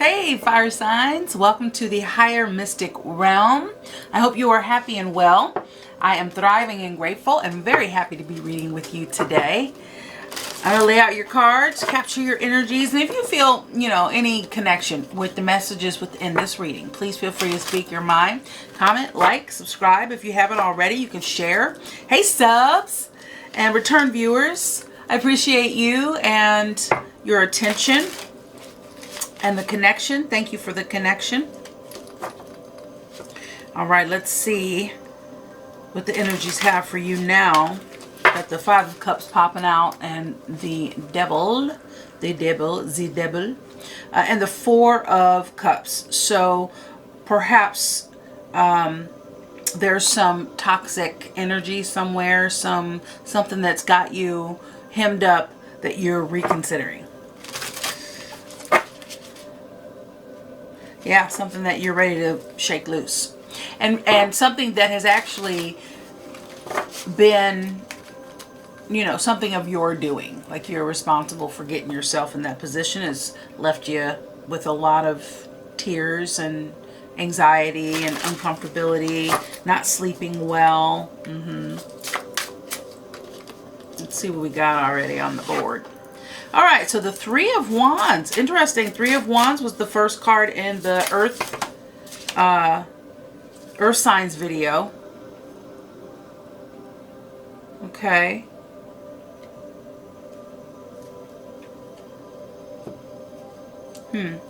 Hey, fire signs. Welcome to the higher mystic realm. I hope you are happy and well. I am thriving and grateful and very happy to be reading with you today. I'm going to lay out your cards, capture your energies, and if you feel, any connection with the messages within this reading, please feel free to speak your mind. Comment, like, subscribe. If you haven't already, you can share. Hey, subs and return viewers. I appreciate you and your attention. And the connection. Thank you for the connection. All right, let's see what the energies have for you now. Got the Five of Cups popping out and the Devil, and the Four of Cups. So perhaps there's some toxic energy somewhere, something that's got you hemmed up that you're reconsidering. Yeah, something that you're ready to shake loose. And something that has actually been, something of your doing. Like you're responsible for getting yourself in that position, has left you with a lot of tears and anxiety and uncomfortability, not sleeping well. Let's see what we got already on the board. All right, so the Three of Wands. Interesting. Three of Wands was the first card in the Earth signs video. Okay.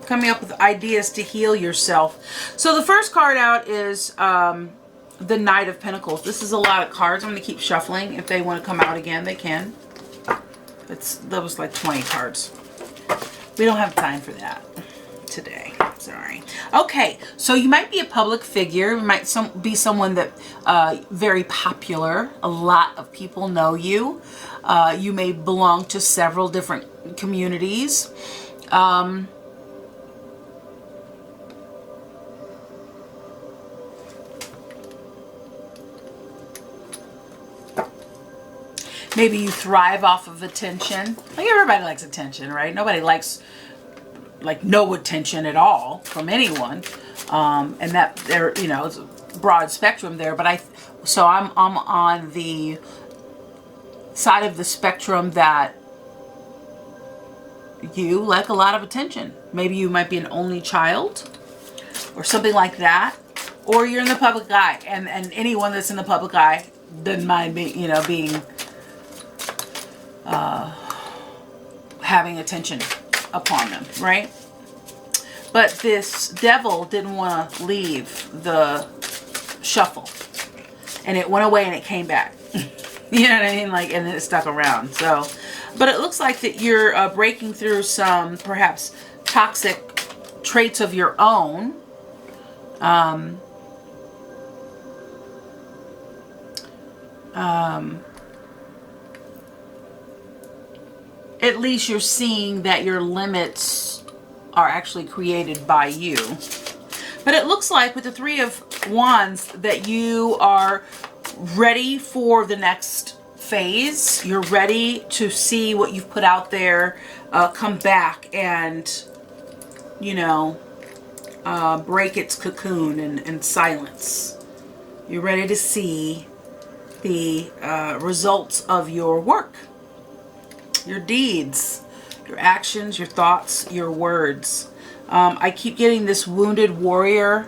Coming up with ideas to heal yourself. So the first card out is the Knight of Pentacles. This is a lot of cards. I'm going to keep shuffling. If they want to come out again, they can. That was like 20 cards. We don't have time for that today. Sorry. Okay, so you might be a public figure. You might be someone that very popular. A lot of people know you. You may belong to several different communities. Maybe you thrive off of attention. Like everybody likes attention, right? Nobody likes no attention at all from anyone. And that there, it's a broad spectrum there. But I'm on the side of the spectrum that you like a lot of attention. Maybe you might be an only child or something like that. Or you're in the public eye, and anyone that's in the public eye doesn't mind being having attention upon them, right? But this Devil didn't want to leave the shuffle, and it went away and it came back. You know what I mean? And it stuck around. So, but it looks like that you're breaking through some perhaps toxic traits of your own. At least you're seeing that your limits are actually created by you. But it looks like with the Three of Wands that you are ready for the next phase. You're ready to see what you've put out there come back and, break its cocoon and silence. You're ready to see the results of your work. Your deeds, your actions, your thoughts, your words. I keep getting this wounded warrior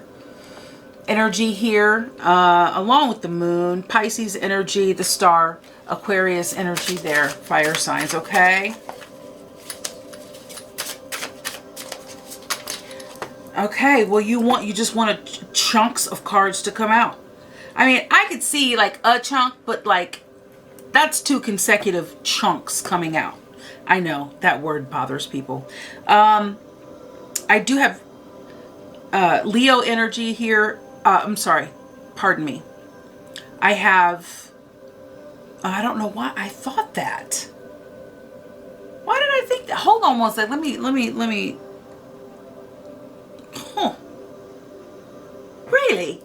energy here, along with the moon, Pisces energy, the star, Aquarius energy there, fire signs, okay? Okay, well you just want chunks of cards to come out. I mean, I could see like a chunk, but that's two consecutive chunks coming out. I know that word bothers people. I do have Leo energy here. I'm sorry. Pardon me. I have... I don't know why I thought that. Why did I think that? Hold on one second. Let me... Huh. Really?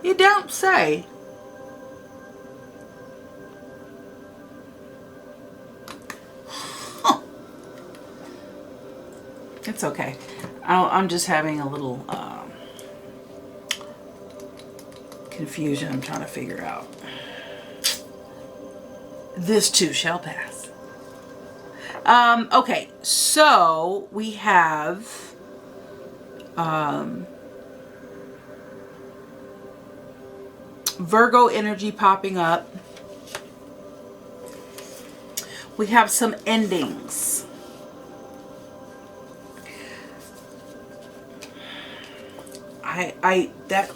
You don't say. It's okay. I'm just having a little confusion I'm trying to figure out. This too shall pass. Okay, so we have Virgo energy popping up. We have some endings.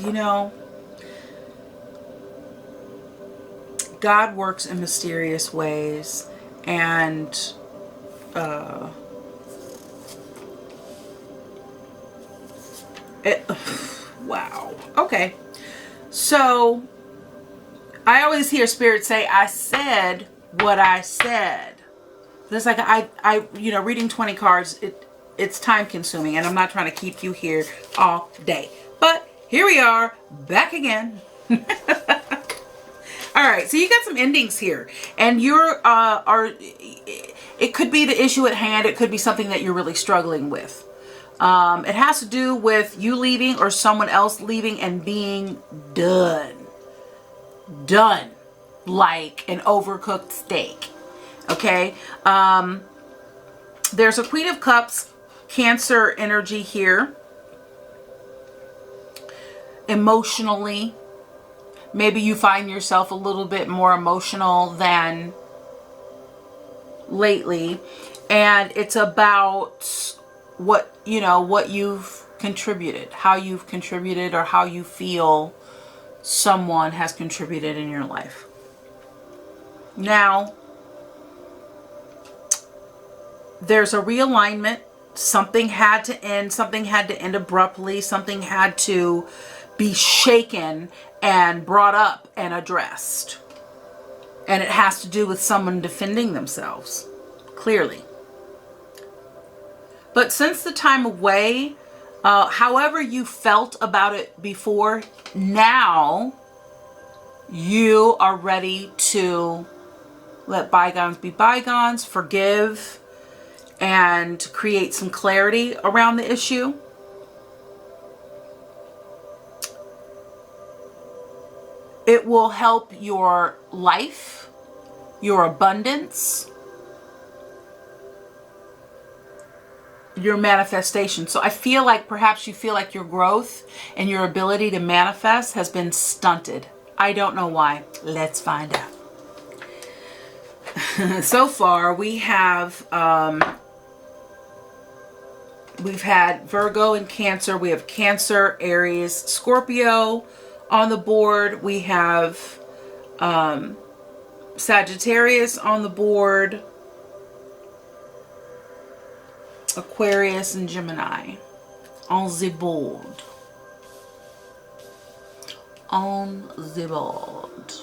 You know, God works in mysterious ways, and wow. Okay. So I always hear Spirit say, I said what I said. It's like you know, reading 20 cards, it's time consuming, and I'm not trying to keep you here all day. But here we are, back again. All right, so you got some endings here, and it could be the issue at hand. It could be something that you're really struggling with. It has to do with you leaving or someone else leaving and being done. Done. Like an overcooked steak. Okay? There's a Queen of Cups, Cancer energy here. Emotionally. Maybe you find yourself a little bit more emotional than lately. And it's about what, you know, what you've contributed, how you've contributed, or how you feel someone has contributed in your life. Now, there's a realignment. Something had to end. Something had to end abruptly. Something had to be shaken and brought up and addressed. And it has to do with someone defending themselves, clearly. But since the time away, however you felt about it before, now you are ready to let bygones be bygones, forgive, and create some clarity around the issue. It will help your life, your abundance, your manifestation. So I feel like perhaps you feel like your growth and your ability to manifest has been stunted. I don't know why. Let's find out. So far we have we've had Virgo and Cancer. We have Cancer, Aries, Scorpio on the board. We have Sagittarius on the board, Aquarius and Gemini on the board. On the board.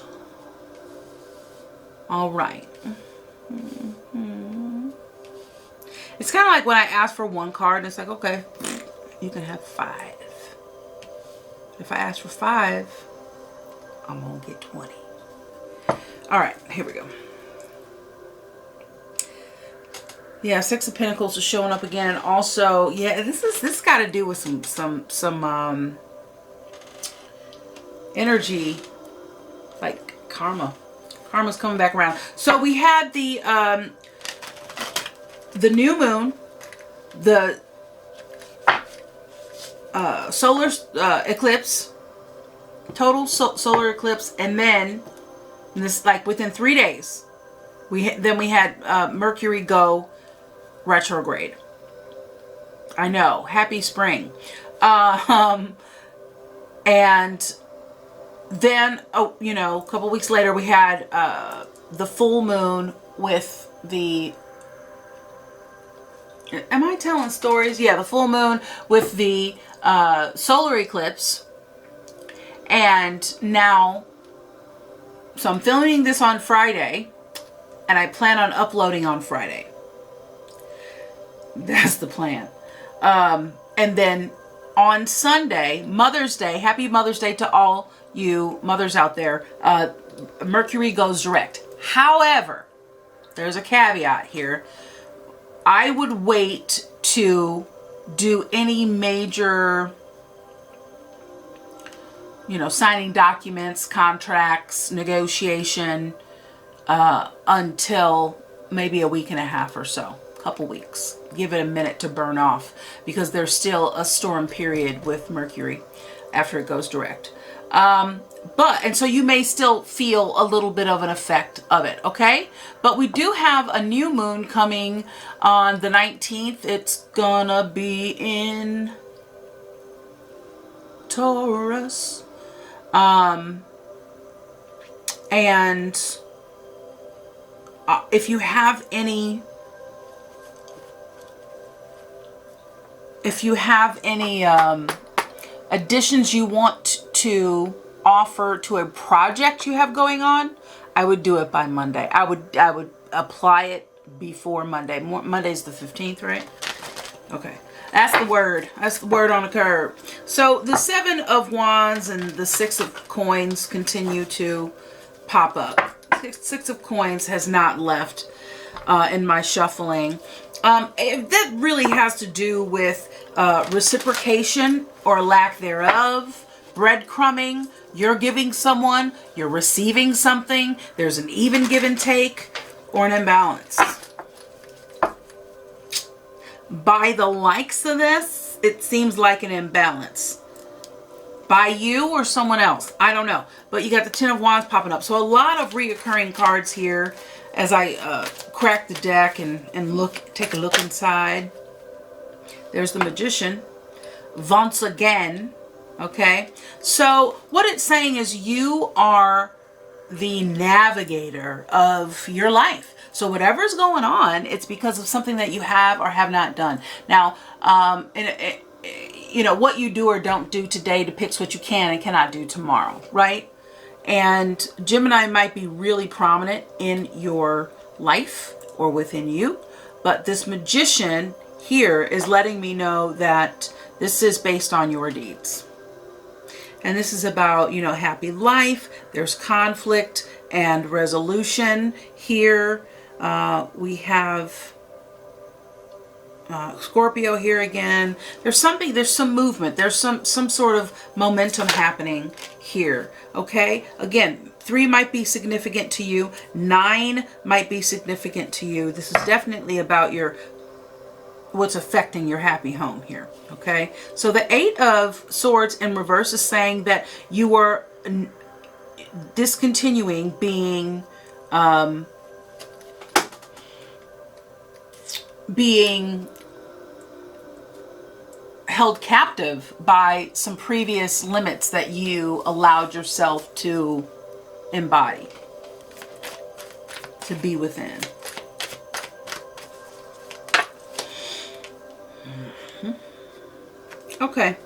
All right. It's kind of like when I ask for one card and it's like, okay, you can have 5. If I ask for 5, I'm gonna get 20. All right, here we go. Yeah, 6 of Pentacles is showing up again, and also, yeah, this got to do with some energy, like karma. Karma's coming back around. So we had the new moon, the solar eclipse, total solar eclipse, and then this, like within 3 days, we had Mercury go retrograde. I know, happy spring. And then, oh, you know, a couple weeks later we had the full moon with the, am I telling stories? Yeah, the full moon with the solar eclipse. And now, so I'm filming this on Friday, and I plan on uploading on Friday. That's the plan. And then on Sunday, Mother's Day, happy Mother's Day to all you mothers out there, Mercury goes direct. However, there's a caveat here. I would wait to do any major, you know, signing documents, contracts, negotiation until maybe a week and a half or so, a couple weeks. Give it a minute to burn off, because there's still a storm period with Mercury after it goes direct. And so you may still feel a little bit of an effect of it, okay? But we do have a new moon coming on the 19th. It's gonna be in Taurus. And if you have any additions you want to offer to a project you have going on, I would do it by Monday. I would apply it before Monday. Monday's the 15th, right? Okay. That's the word. That's the word on the curb. So the 7 of Wands and the 6 of Coins continue to pop up. 6 of Coins has not left in my shuffling. That really has to do with reciprocation or lack thereof, breadcrumbing. You're giving someone, you're receiving something. There's an even give and take or an imbalance. By the likes of this, it seems like an imbalance. By you or someone else, I don't know. But you got the 10 of Wands popping up. So a lot of reoccurring cards here as I crack the deck and take a look inside. There's the Magician once again. Okay, so what it's saying is you are the navigator of your life. So whatever's going on, it's because of something that you have or have not done. Now, you know, what you do or don't do today depicts what you can and cannot do tomorrow, right? And Gemini might be really prominent in your life or within you, but this Magician here is letting me know that this is based on your deeds. And this is about, you know, happy life. There's conflict and resolution here. We have Scorpio here again. There's some movement. There's some sort of momentum happening here. Okay. Again, 3 might be significant to you. 9 might be significant to you. This is definitely about what's affecting your happy home here. Okay, so the 8 of Swords in reverse is saying that you are discontinuing being held captive by some previous limits that you allowed yourself to embody, to be within. Okay,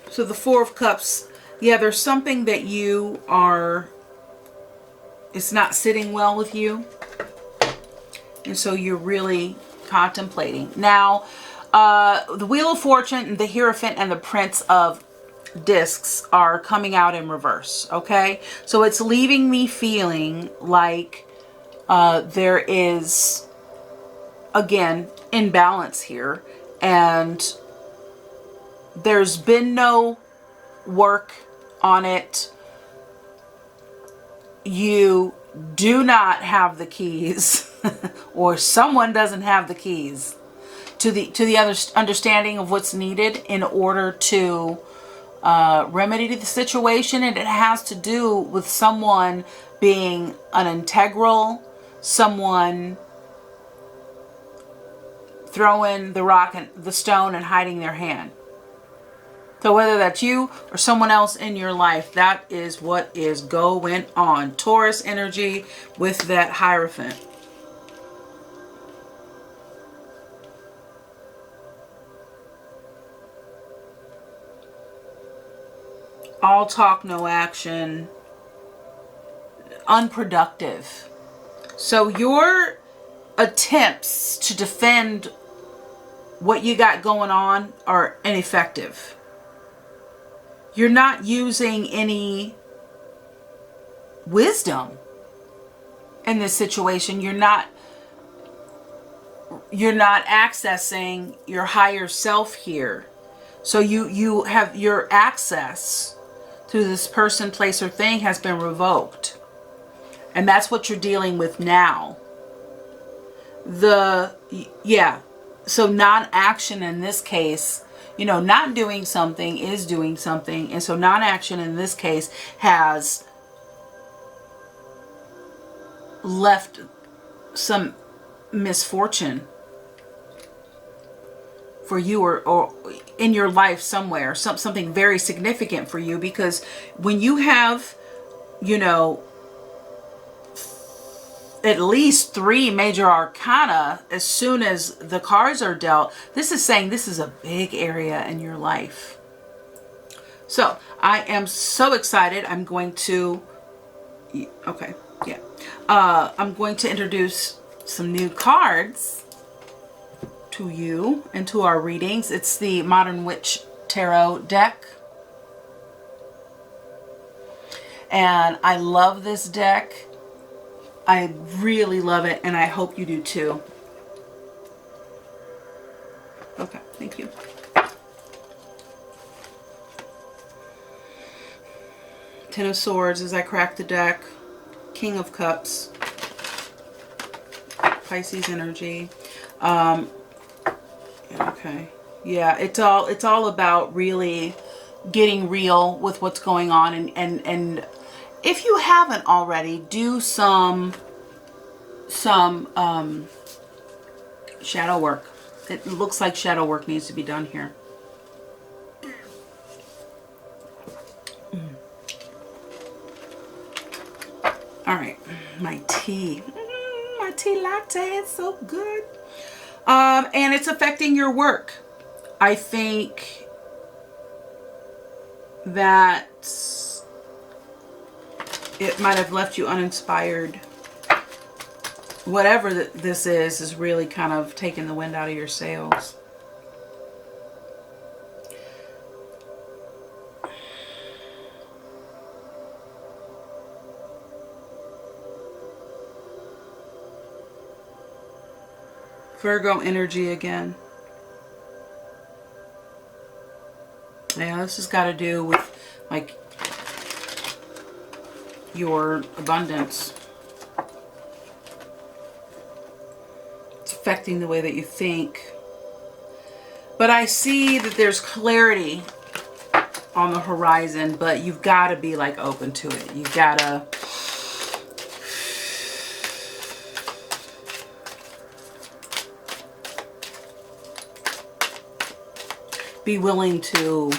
so the 4 of Cups, yeah, there's something that you are, it's not sitting well with you, and so you're really contemplating. Now, the Wheel of Fortune, the Hierophant, and the Prince of Discs are coming out in reverse, okay? So it's leaving me feeling like there is, again, imbalance here, and there's been no work on it. You do not have the keys or someone doesn't have the keys to the other understanding of what's needed in order to remedy the situation. And it has to do with someone being an integral, someone throwing the rock and the stone and hiding their hand. So whether that's you or someone else in your life, that is what is going on. Taurus energy with that Hierophant. All talk, no action. Unproductive. So your attempts to defend what you got going on are ineffective. You're not using any wisdom in this situation. You're not you're not accessing your higher self here. So you have your access to this person, place, or thing has been revoked. And that's what you're dealing with now. So non-action in this case, you know, not doing something is doing something. And so non-action in this case has left some misfortune for you, or in your life somewhere, something very significant for you, because when you have, you know, at least 3 major arcana, as soon as the cards are dealt, this is saying this is a big area in your life. So I am so excited. I'm going to, I'm going to introduce some new cards to you and to our readings. It's the Modern Witch Tarot deck. And I love this deck. I really love it, and I hope you do too. Okay, thank you. Ten of Swords as I crack the deck. King of Cups. Pisces energy. Okay. Yeah, it's all about really getting real with what's going on, and if you haven't already, do some shadow work. It looks like shadow work needs to be done here. All right, my tea. My tea latte is so good. And it's affecting your work. I think that it might have left you uninspired. Whatever this is really kind of taking the wind out of your sails. Virgo energy again. Yeah, this has got to do with like your abundance. It's affecting the way that you think. But I see that there's clarity on the horizon, but you've got to be like open to it. You've got to be willing to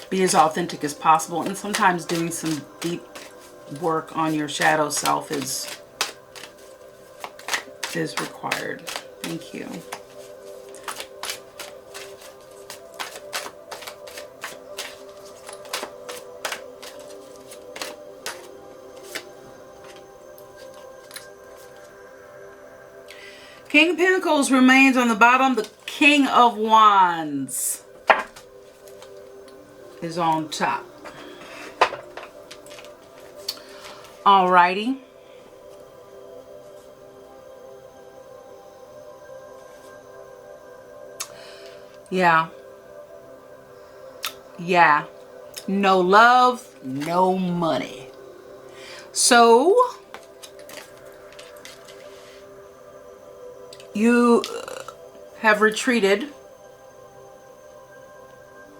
be as authentic as possible, and sometimes doing some deep work on your shadow self is required. Thank you. King of Pentacles remains on the bottom. The King of Wands is on top. Alrighty. Yeah. No love, no money. So you have retreated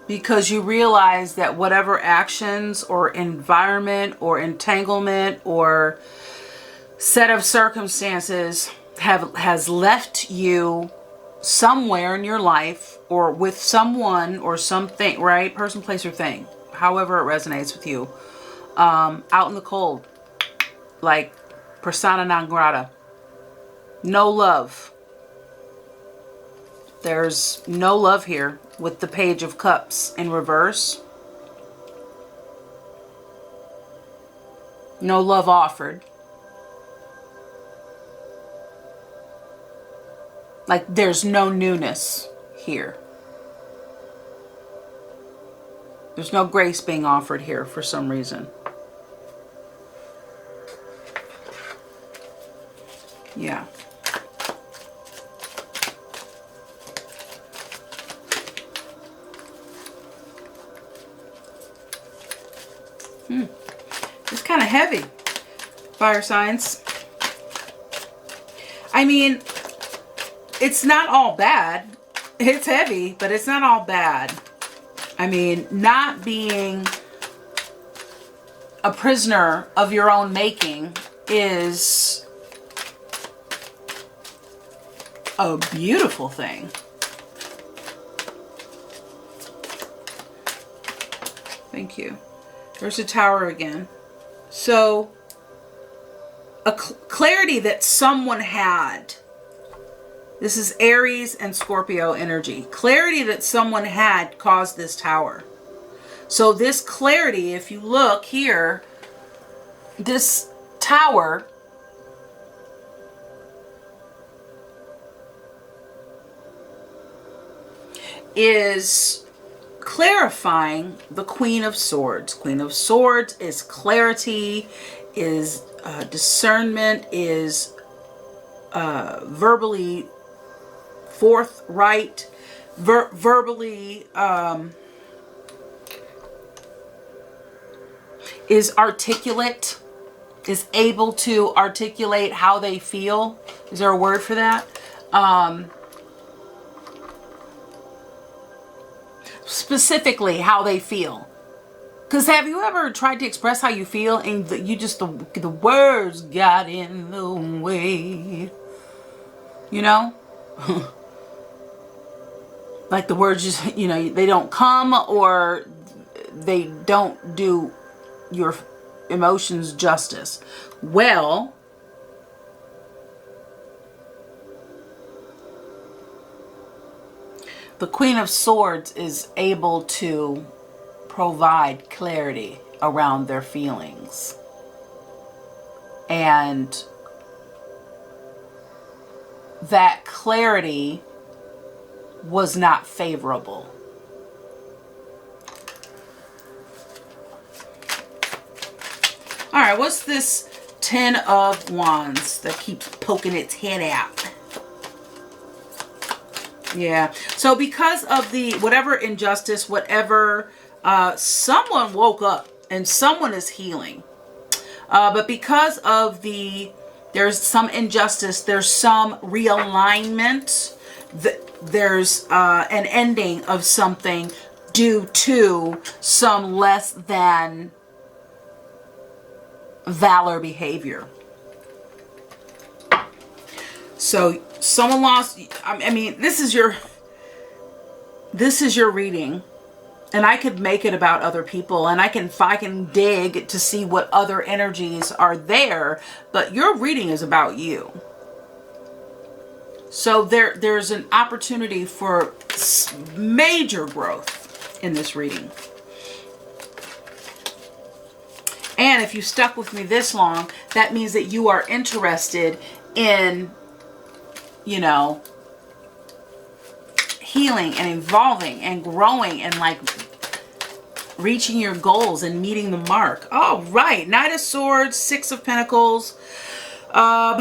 because you realize that whatever actions or environment or entanglement or set of circumstances has left you somewhere in your life or with someone or something, right? Person, place, or thing, however it resonates with you, out in the cold, like persona non grata. No love. There's no love here with the Page of Cups in reverse. No love offered. Like there's no newness here. There's no grace being offered here for some reason. Yeah. It's kind of heavy, fire signs. I mean, it's not all bad. It's heavy, but it's not all bad. I mean, not being a prisoner of your own making is a beautiful thing. Thank you. There's a tower again. So, a clarity that someone had. This is Aries and Scorpio energy. Clarity that someone had caused this tower. So this clarity, if you look here, this tower is clarifying the Queen of Swords. Queen of Swords is clarity, is discernment, is verbally forthright, verbally is articulate, is able to articulate how they feel. Is there a word for that? Specifically how they feel. Because have you ever tried to express how you feel and the words got in the way? You know? Like the words just, you know, they don't come, or they don't do your emotions justice. Well, the Queen of Swords is able to provide clarity around their feelings. And that clarity was not favorable. All right, what's this Ten of Wands that keeps poking its head out? Yeah, so because of the whatever injustice, whatever, someone woke up and someone is healing. But because of there's some injustice, there's some realignment, there's an ending of something due to some less than valor behavior. So someone lost, I mean, this is your reading, and I could make it about other people, and I can dig to see what other energies are there, but your reading is about you. So there's an opportunity for major growth in this reading. And if you stuck with me this long, that means that you are interested in, you know, healing and evolving and growing and like reaching your goals and meeting the mark. All right, Knight of Swords, Six of Pentacles. I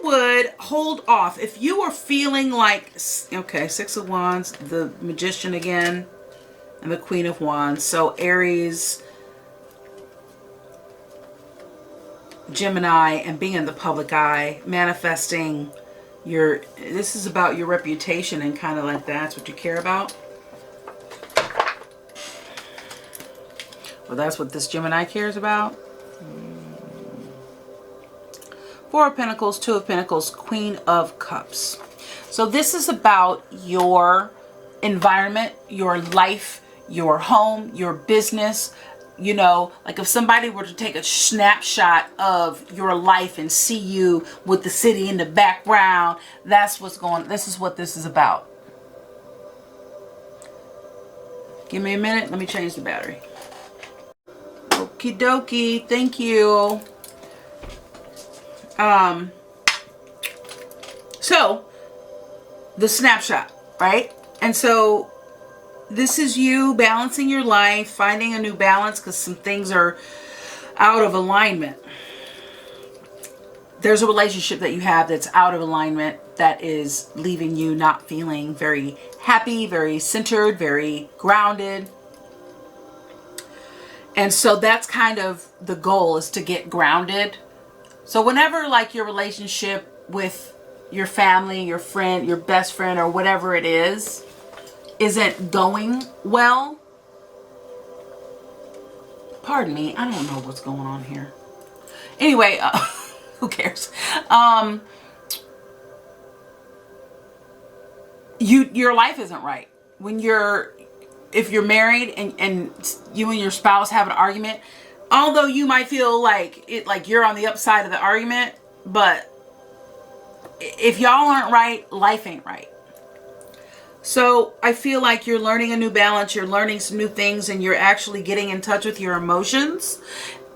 would hold off if you were feeling like, okay, Six of Wands, the Magician again, and the Queen of Wands. So Aries, Gemini, and being in the public eye, manifesting this is about your reputation and kind of like that's what you care about. Well, that's what this Gemini cares about. Four of Pentacles, Two of Pentacles, Queen of Cups. So this is about your environment, your life, your home, your business. You know, like if somebody were to take a snapshot of your life and see you with the city in the background, this is what this is about. Give me a minute. Let me change the battery. Okie dokie. Thank you. So the snapshot, right? And so this is you balancing your life, finding a new balance because some things are out of alignment. There's a relationship that you have that's out of alignment that is leaving you not feeling very happy, very centered, very grounded. And so that's kind of the goal, is to get grounded. So whenever like your relationship with your family, your friend, your best friend, or whatever it is, isn't going well, pardon me, I don't know what's going on here. Anyway, who cares? Your life isn't right. If you're married and you and your spouse have an argument, although you might feel like you're on the upside of the argument, but if y'all aren't right, life ain't right. So I feel like you're learning a new balance, you're learning some new things, and you're actually getting in touch with your emotions.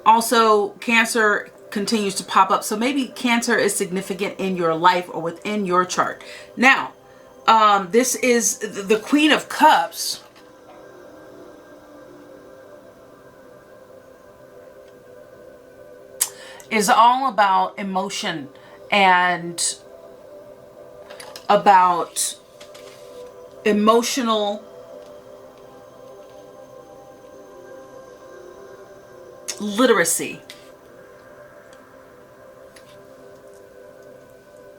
Also, Cancer continues to pop up. So maybe Cancer is significant in your life or within your chart. Now, this is the Queen of Cups. Is all about emotion and about emotional literacy.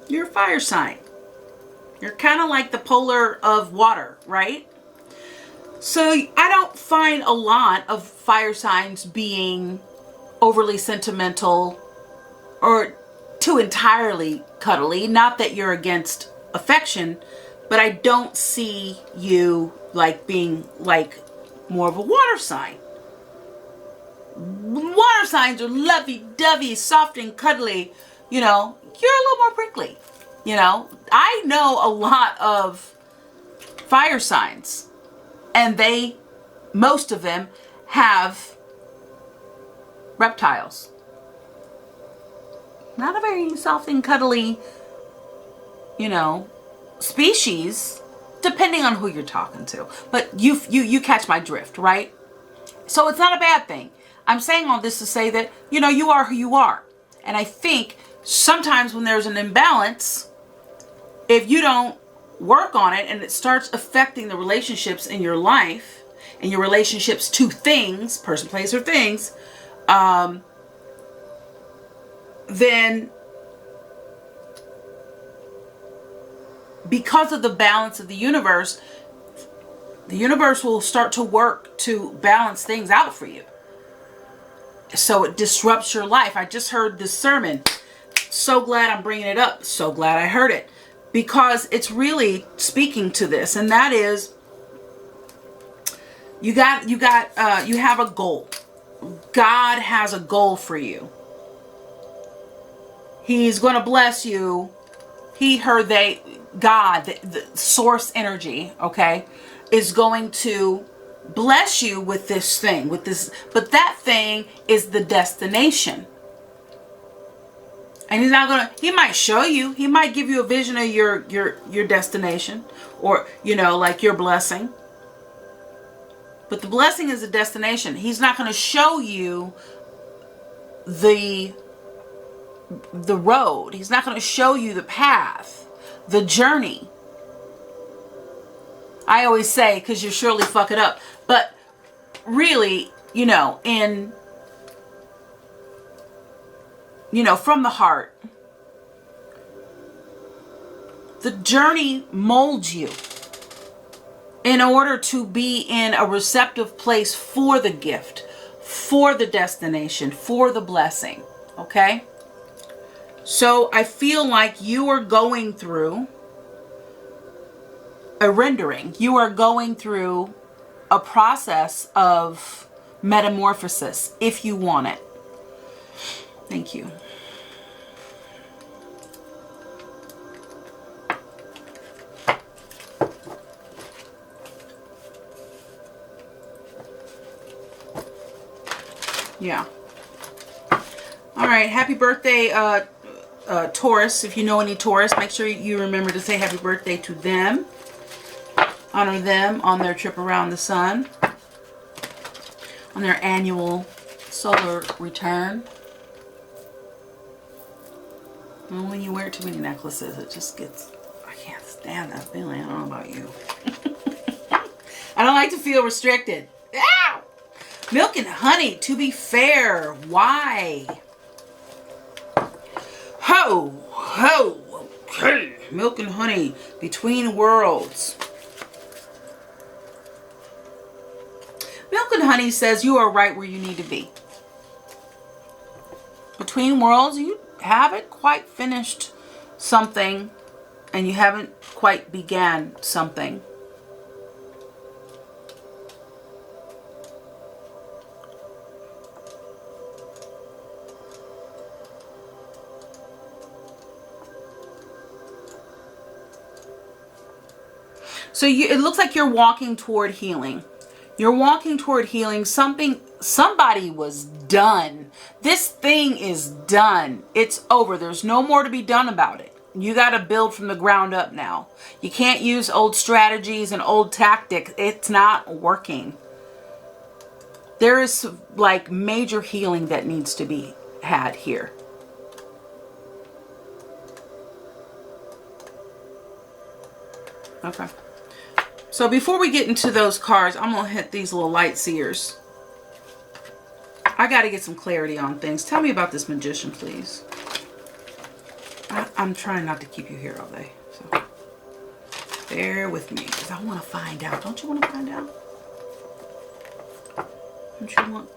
You're a fire sign. You're kind of like the polar of water, right? So I don't find a lot of fire signs being overly sentimental or too entirely cuddly. Not that you're against affection, but I don't see you like being like more of a water sign. Water signs are lovey-dovey, soft and cuddly. You know, you're a little more prickly. You know, I know a lot of fire signs, and most of them have reptiles. Not a very soft and cuddly, you know, species, depending on who you're talking to. But you catch my drift, right? So it's not a bad thing. I'm saying all this to say that, you know, you are who you are. And I think sometimes when there's an imbalance, if you don't work on it and it starts affecting the relationships in your life and your relationships to things, person, place, or things, then because of the balance of the universe will start to work to balance things out for you. So it disrupts your life. I just heard this sermon. So glad I'm bringing it up. So glad I heard it. Because it's really speaking to this. And that is, you have a goal. God has a goal for you. He's going to bless you. God, the source energy, okay, is going to bless you with this thing, but that thing is the destination. And he might show you, he might give you a vision of your destination, or, you know, like your blessing. But the blessing is the destination. He's not going to show you the road. He's not going to show you the path, the journey. I always say, because you surely fuck it up. But really, you know, from the heart, the journey molds you in order to be in a receptive place for the gift, for the destination, for the blessing. Okay? So I feel like you are going through a rendering. You are going through a process of metamorphosis, if you want it. Thank you. Yeah. All right. Happy birthday, Taurus. If you know any Taurus, make sure you remember to say happy birthday to them. Honor them on their trip around the sun, on their annual solar return. Well, when you wear too many necklaces, it just gets, I can't stand that feeling. I don't know about you. I don't like to feel restricted. Ow! Milk and honey, to be fair. Why? Ho, ho, okay. Milk and honey, between worlds. Milk and honey says you are right where you need to be. Between worlds, you haven't quite finished something and you haven't quite began something. So it looks like you're walking toward healing. You're walking toward healing. Somebody was done. This thing is done. It's over. There's no more to be done about it. You got to build from the ground up now. You can't use old strategies and old tactics. It's not working. There is like major healing that needs to be had here. Okay. So before we get into those cards, I'm going to hit these little light seers. I got to get some clarity on things. Tell me about this magician, please. I'm trying not to keep you here all day. So bear with me because I want to find out. Don't you want to find out? Don't you want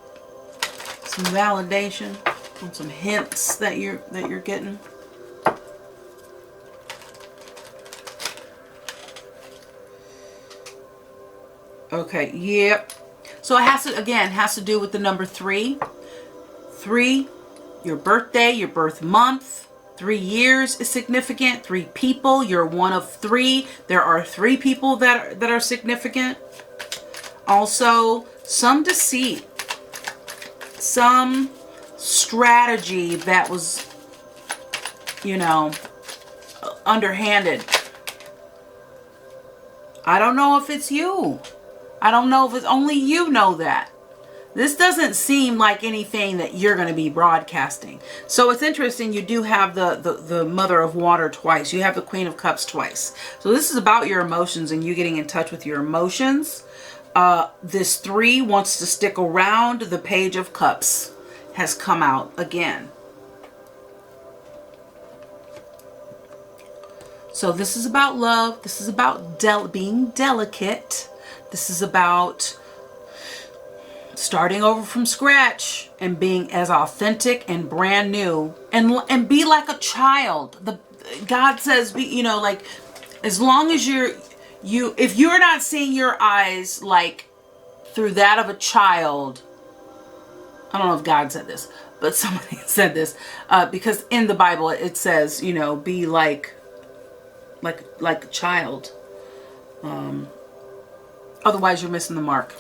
some validation on some hints that you're getting? Okay, yep. So it has to do with the number 3. 3, your birthday, your birth month. 3 years is significant. 3 people, you're one of 3. There are 3 people that are significant. Also, some deceit, some strategy that was, underhanded. I don't know if it's you. I don't know if it's only you know that. This doesn't seem like anything that you're going to be broadcasting. So it's interesting. You do have the Mother of Water twice. You have the Queen of Cups twice. So this is about your emotions and you getting in touch with your emotions. This 3 wants to stick around. The Page of Cups has come out again. So this is about love. This is about being delicate. This is about starting over from scratch and being as authentic and brand new and be like a child. God says, like as long as if you're not seeing your eyes like through that of a child, I don't know if God said this, but somebody said this because in the Bible it says, be like a child. Otherwise, you're missing the mark.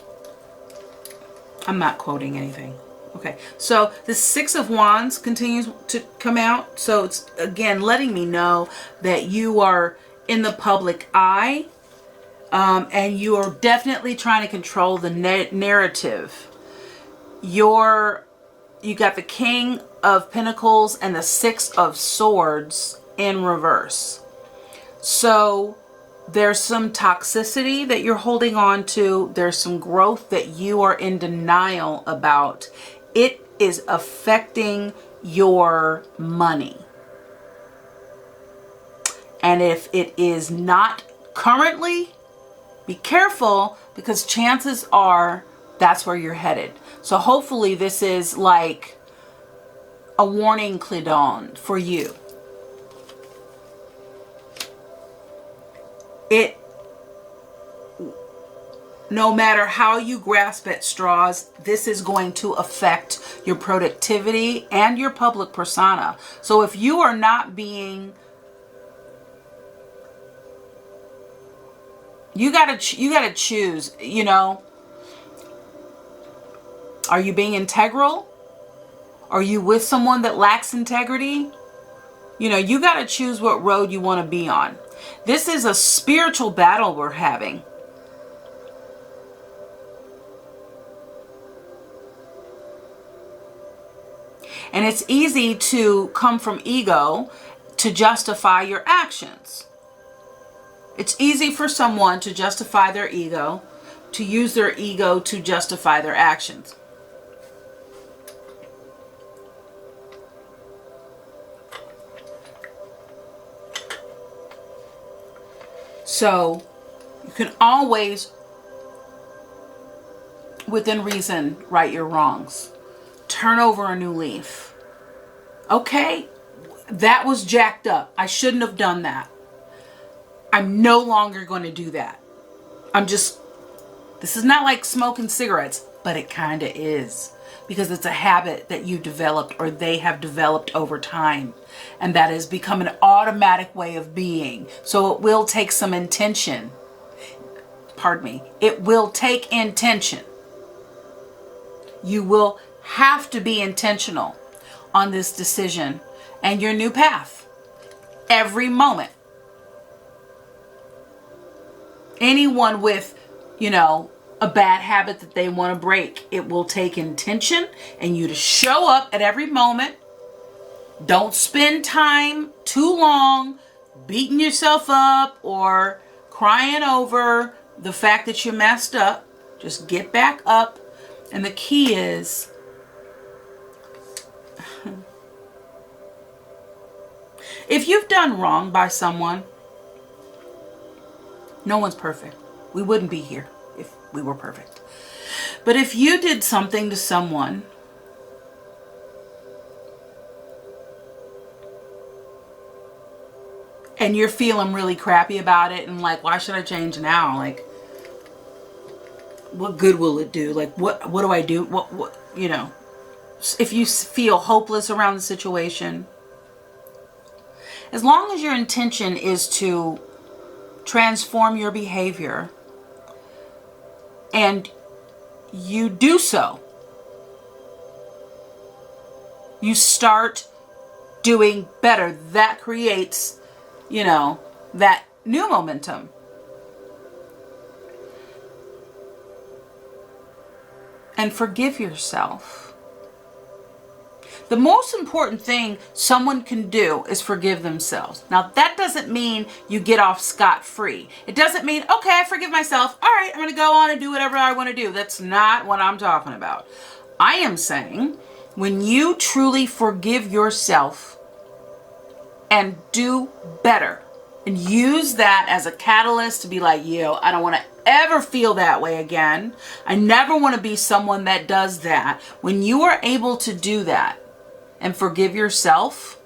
I'm not quoting anything. Okay, so the 6 of Wands continues to come out. So it's, again, letting me know that you are in the public eye. And you are definitely trying to control the narrative. You got the King of Pentacles and the 6 of Swords in reverse. So there's some toxicity that you're holding on to. There's some growth that you are in denial about. It is affecting your money. And if it is not currently, be careful because chances are that's where you're headed. So hopefully this is like a warning cladon for you. No matter how you grasp at straws, this is going to affect your productivity and your public persona. So if you are not being, you gotta choose, are you being integral? Are you with someone that lacks integrity? You gotta choose what road you want to be on. This is a spiritual battle we're having. And it's easy to come from ego to justify your actions. It's easy for someone to justify their ego, to use their ego to justify their actions. So you can always, within reason, right your wrongs. Turn over a new leaf. Okay, that was jacked up. I shouldn't have done that. I'm no longer going to do that. This is not like smoking cigarettes, but it kind of is. Because it's a habit that you developed or they have developed over time. And that has become an automatic way of being. So it will take some intention. Pardon me. It will take intention. You will have to be intentional on this decision and your new path. Every moment. Anyone with, a bad habit that they want to break, it will take intention and you to show up at every moment. Don't spend time too long beating yourself up or crying over the fact that you messed up. Just get back up. And the key is, if you've done wrong by someone, no one's perfect. We wouldn't be here if we were perfect. But if you did something to someone and you're feeling really crappy about it and like, why should I change now? Like, what good will it do? Like, what do I do? What if you feel hopeless around the situation, as long as your intention is to transform your behavior and you do so, you start doing better. That creates, that new momentum. And forgive yourself. The most important thing someone can do is forgive themselves. Now, that doesn't mean you get off scot-free. It doesn't mean, okay, I forgive myself. All right, I'm going to go on and do whatever I want to do. That's not what I'm talking about. I am saying when you truly forgive yourself and do better and use that as a catalyst to be like, I don't want to ever feel that way again. I never want to be someone that does that. When you are able to do that and forgive yourself,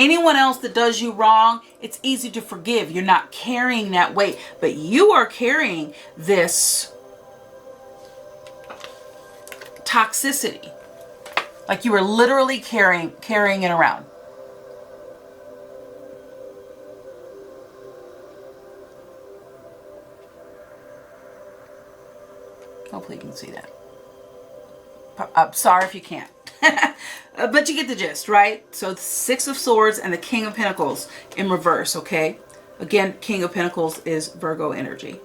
anyone else that does you wrong, it's easy to forgive. You're not carrying that weight, but you are carrying this toxicity. Like you are literally carrying it around. Hopefully you can see that. I'm sorry if you can't. But you get the gist, right? So the Six of Swords and the King of Pentacles in reverse, okay? Again, King of Pentacles is Virgo energy.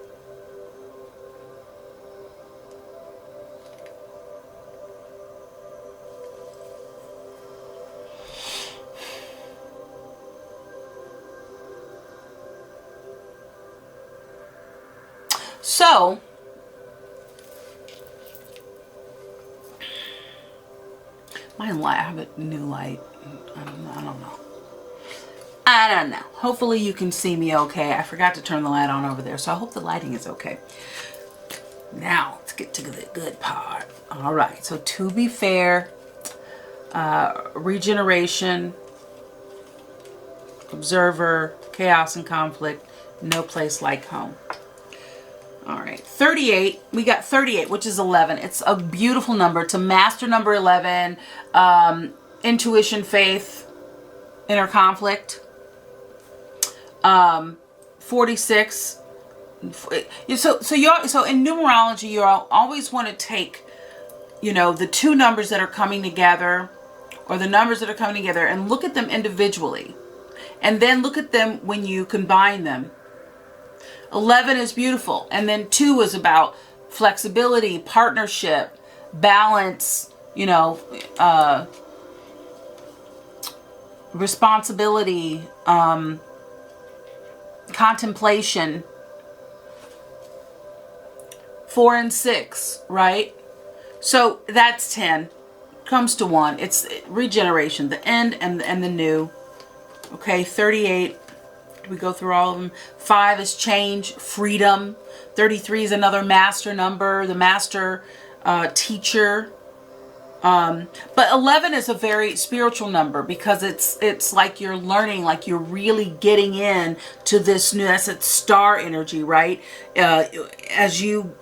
So, my light, I have a new light. I don't know. Hopefully you can see me okay. I forgot to turn the light on over there, so I hope the lighting is okay. Now, let's get to the good part. All right, so to be fair, regeneration, observer, chaos and conflict, no place like home. All right, 38. We got 38, which is 11. It's a beautiful number. It's a master number 11. Intuition, faith, inner conflict. 46. So in numerology, you always want to take, the two numbers that are coming together, or the numbers that are coming together, and look at them individually, and then look at them when you combine them. 11 is beautiful. And then 2 is about flexibility, partnership, balance, responsibility, contemplation. 4 and 6, right? So that's 10. Comes to 1. It's regeneration, the end and the new. Okay, 38. We go through all of them. 5 is change, freedom. 33 is another master number, the master teacher. But 11 is a very spiritual number because it's like you're learning, like you're really getting in to this new, that's that star energy, right? As you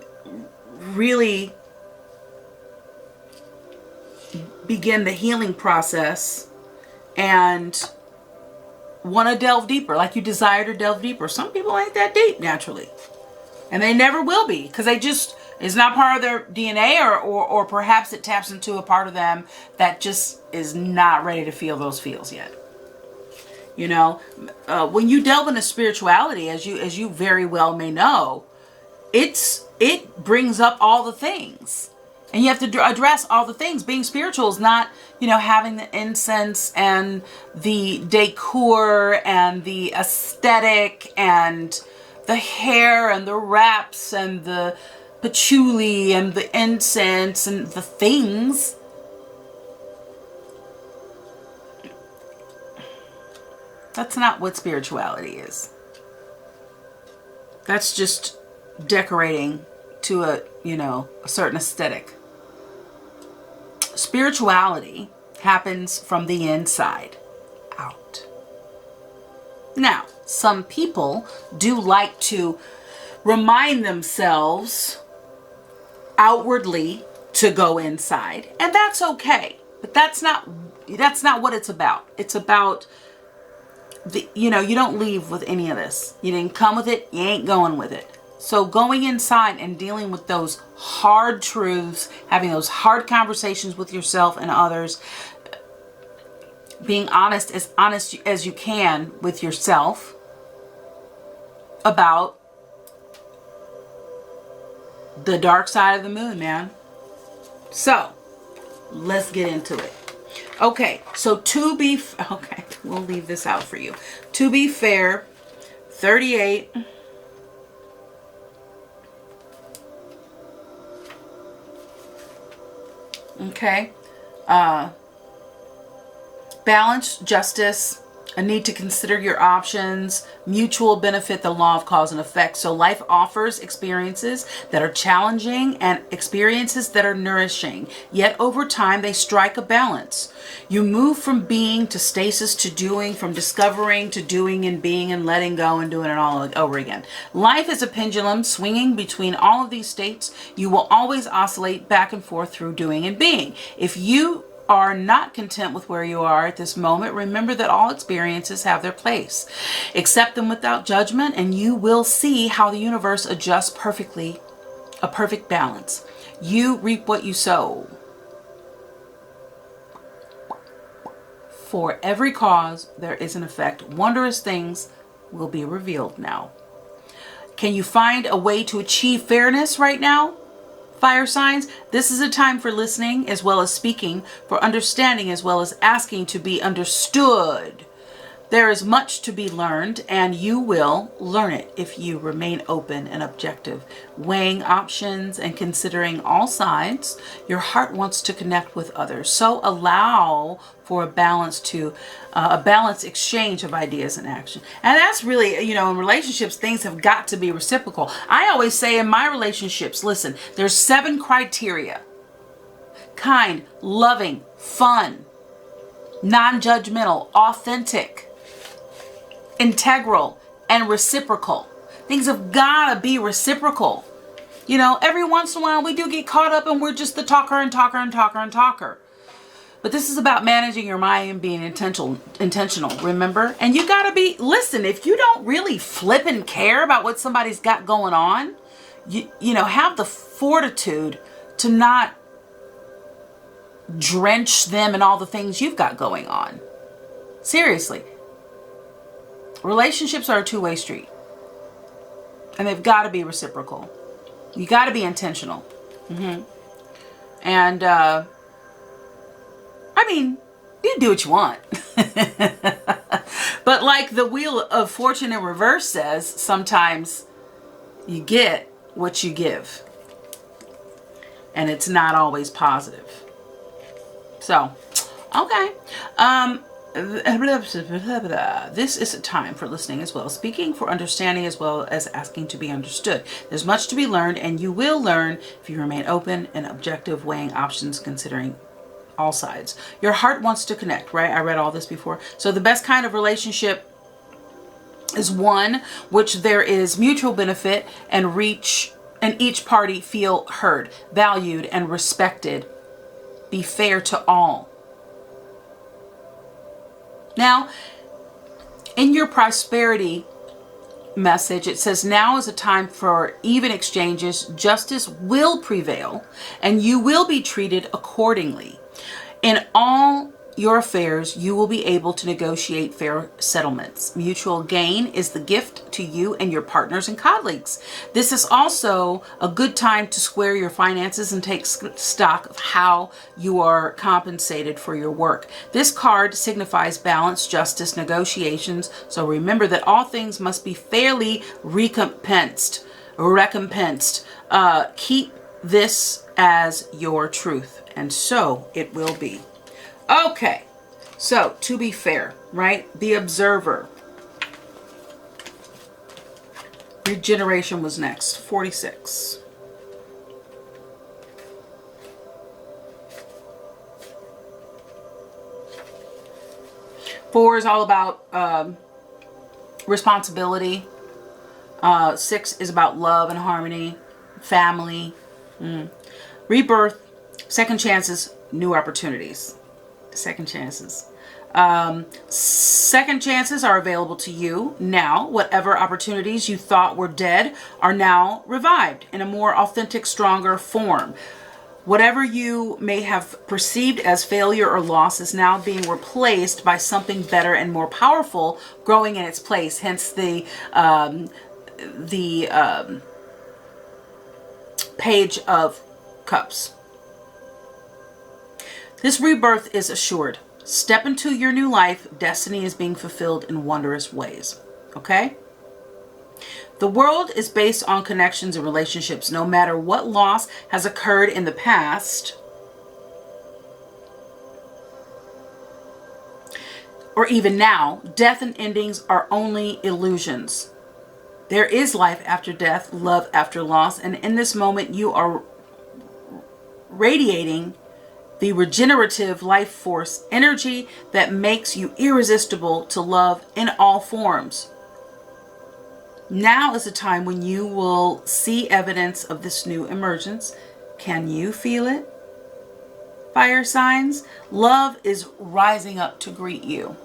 really begin the healing process and want to delve deeper, like you desire to delve deeper. Some people ain't that deep naturally, and they never will be because they just, it's not part of their DNA, or perhaps it taps into a part of them that just is not ready to feel those feels yet. You know, when you delve into spirituality, as you very well may know, it brings up all the things. And you have to address all the things. Being spiritual is not, you know, having the incense and the decor and the aesthetic and the hair and the wraps and the patchouli and the incense and the things. That's not what spirituality is. That's just decorating to a, you know, a certain aesthetic. Spirituality happens from the inside out. Now, some people do like to remind themselves outwardly to go inside, and that's okay. But that's not what it's about. It's about the, you know, you don't leave with any of this. You didn't come with it, you ain't going with it. So going inside and dealing with those hard truths, having those hard conversations with yourself and others, being honest as you can with yourself about the dark side of the moon, man. So let's get into it. Okay, so okay, we'll leave this out for you. To be fair, 38. Okay. Balance, justice, a need to consider your options, mutual benefit, the law of cause and effect. So life offers experiences that are challenging and experiences that are nourishing. Yet over time, they strike a balance. You move from being to stasis to doing, from discovering to doing and being and letting go and doing it all over again. Life is a pendulum swinging between all of these states. You will always oscillate back and forth through doing and being. If you are not content with where you are at this moment, remember that all experiences have their place. Accept them without judgment, and you will see how the universe adjusts perfectly, a perfect balance. You reap what you sow. For every cause, there is an effect. Wondrous things will be revealed now. Can you find a way to achieve fairness right now? Fire signs, this is a time for listening as well as speaking, for understanding as well as asking to be understood. There is much to be learned, and you will learn it if you remain open and objective, weighing options and considering all sides. Your heart wants to connect with others, so allow for a balanced exchange of ideas and action. And that's really, you know, in relationships, things have got to be reciprocal. I always say in my relationships, listen, there's 7 criteria: kind, loving, fun, non-judgmental, authentic, integral, and reciprocal. Things have gotta be reciprocal. You know, every once in a while we do get caught up and we're just the talker and talker and talker and talker. But this is about managing your mind and being intentional, remember? And you gotta be, listen, if you don't really flip and care about what somebody's got going on, you know, have the fortitude to not drench them in all the things you've got going on. Seriously. Relationships are a two-way street, and they've got to be reciprocal. You got to be intentional. And I mean, you do what you want. But like the Wheel of Fortune in reverse says, sometimes you get what you give, and it's not always positive. So, okay. This is a time for listening as well as speaking, for understanding as well as asking to be understood. There's much to be learned, and you will learn if you remain open and objective, weighing options, considering all sides. Your heart wants to connect, right? I read all this before. So the best kind of relationship is one which there is mutual benefit and each party feel heard, valued, and respected. Be fair to all. Now, in your prosperity message, it says now is a time for even exchanges. Justice will prevail and you will be treated accordingly. In all your affairs, you will be able to negotiate fair settlements. Mutual gain is the gift to you and your partners and colleagues. This is also a good time to square your finances and take stock of how you are compensated for your work. This card signifies balance, justice, negotiations. So remember that all things must be fairly recompensed. Keep this as your truth, and so it will be. Okay, so to be fair, right? The observer. Regeneration was next, 46. Four is all about responsibility. 6 is about love and harmony, family. Rebirth, second chances, new opportunities. Second chances. Second chances are available to you now. Whatever opportunities you thought were dead are now revived in a more authentic, stronger form. Whatever you may have perceived as failure or loss is now being replaced by something better and more powerful growing in its place. Hence the Page of Cups. This rebirth is assured. Step into your new life. Destiny is being fulfilled in wondrous ways. Okay? The world is based on connections and relationships. No matter what loss has occurred in the past, or even now, death and endings are only illusions. There is life after death, love after loss, and in this moment you are radiating the regenerative life force energy that makes you irresistible to love in all forms. Now is a time when you will see evidence of this new emergence. Can you feel it? Fire signs, love is rising up to greet you.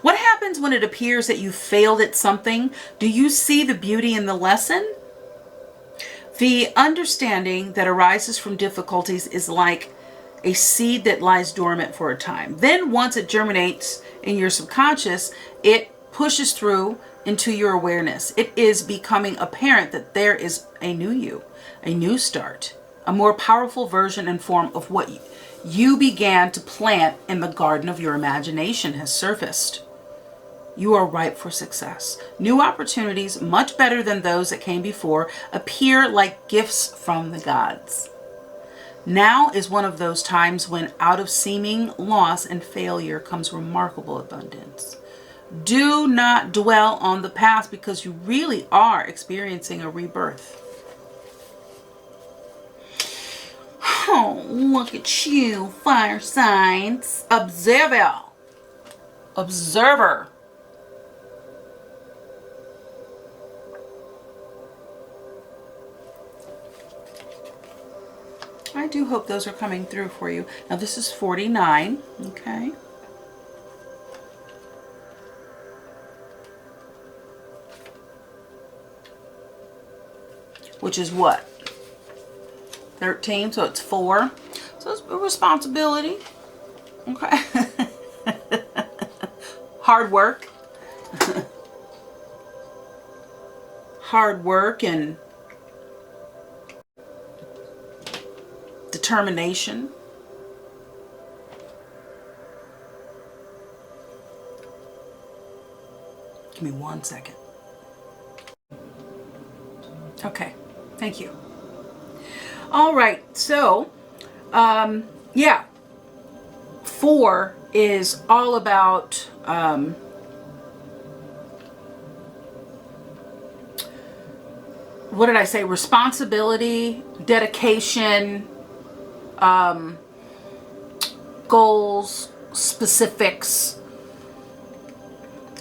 What happens when it appears that you failed at something? Do you see the beauty in the lesson? The understanding that arises from difficulties is like a seed that lies dormant for a time. Then once it germinates in your subconscious, it pushes through into your awareness. It is becoming apparent that there is a new you, a new start, a more powerful version and form of what you began to plant in the garden of your imagination has surfaced. You are ripe for success. New opportunities, much better than those that came before, appear like gifts from the gods. Now is one of those times when out of seeming loss and failure comes remarkable abundance. Do not dwell on the past because you really are experiencing a rebirth. Oh, look at you, fire signs. Observer. Observer. I do hope those are coming through for you. Now this is 49, okay? Which is what? 13, so it's 4. So it's a responsibility, okay? Hard work. Hard work and determination. Give me 1 second. Okay, thank you. All right, so, yeah. 4 is all about what did I say? Responsibility, dedication, goals, specifics.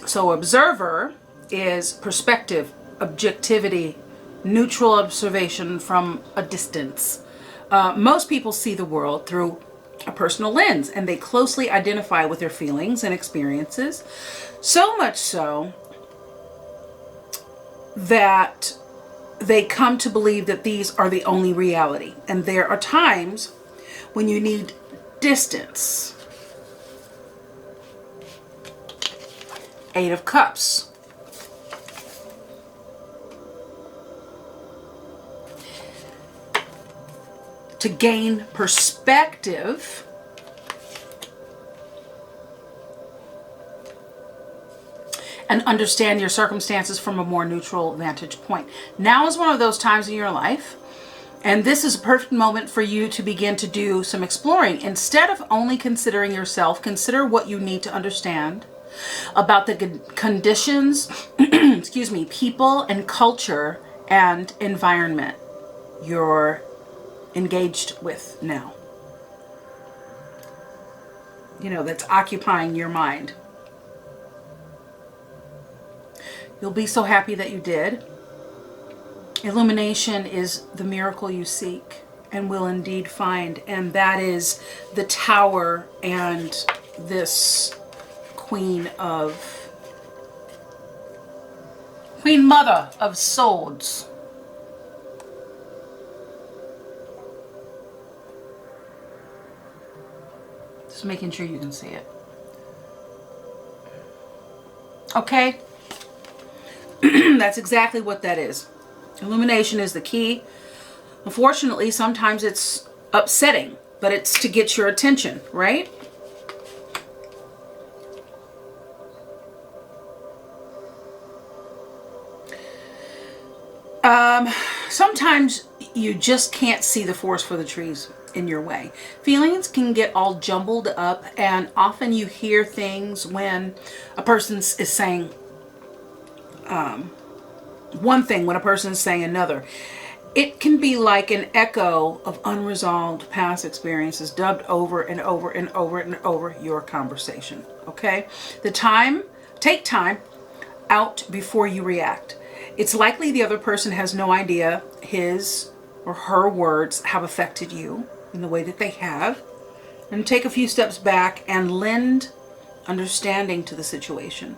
So observer is perspective, objectivity, neutral observation from a distance. Most people see the world through a personal lens, and they closely identify with their feelings and experiences. So much so that they come to believe that these are the only reality. And there are times when you need distance. 8 of Cups. To gain perspective, and understand your circumstances from a more neutral vantage point. Now is one of those times in your life, and this is a perfect moment for you to begin to do some exploring. Instead of only considering yourself, consider what you need to understand about the conditions, excuse me, people and culture and environment you're engaged with now. You know, that's occupying your mind. You'll be so happy that you did. Illumination is the miracle you seek and will indeed find. And that is the Tower and this Queen Mother of Swords. Just making sure you can see it. Okay? That's exactly what that is. Illumination is the key. Unfortunately, sometimes it's upsetting, but it's to get your attention, right? Sometimes you just can't see the forest for the trees in your way. Feelings can get all jumbled up, and often you hear things when a person is saying one thing when a person is saying another. It can be like an echo of unresolved past experiences dubbed over and over and over and over your conversation. Okay? Take time out before you react. It's likely the other person has no idea his or her words have affected you in the way that they have. And take a few steps back and lend understanding to the situation.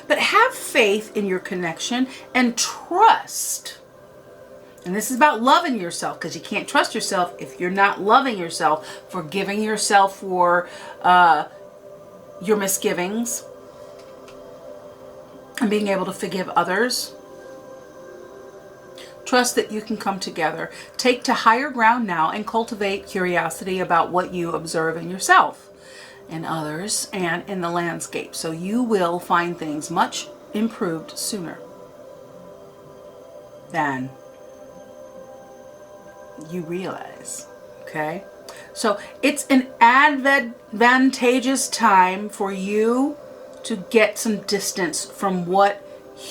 But have faith in your connection and trust. And this is about loving yourself, because you can't trust yourself if you're not loving yourself, forgiving yourself for your misgivings, and being able to forgive others. Trust that you can come together. Take to higher ground now and cultivate curiosity about what you observe in yourself, in others, and in the landscape. So you will find things much improved sooner than you realize. Okay? So it's an advantageous time for you to get some distance from what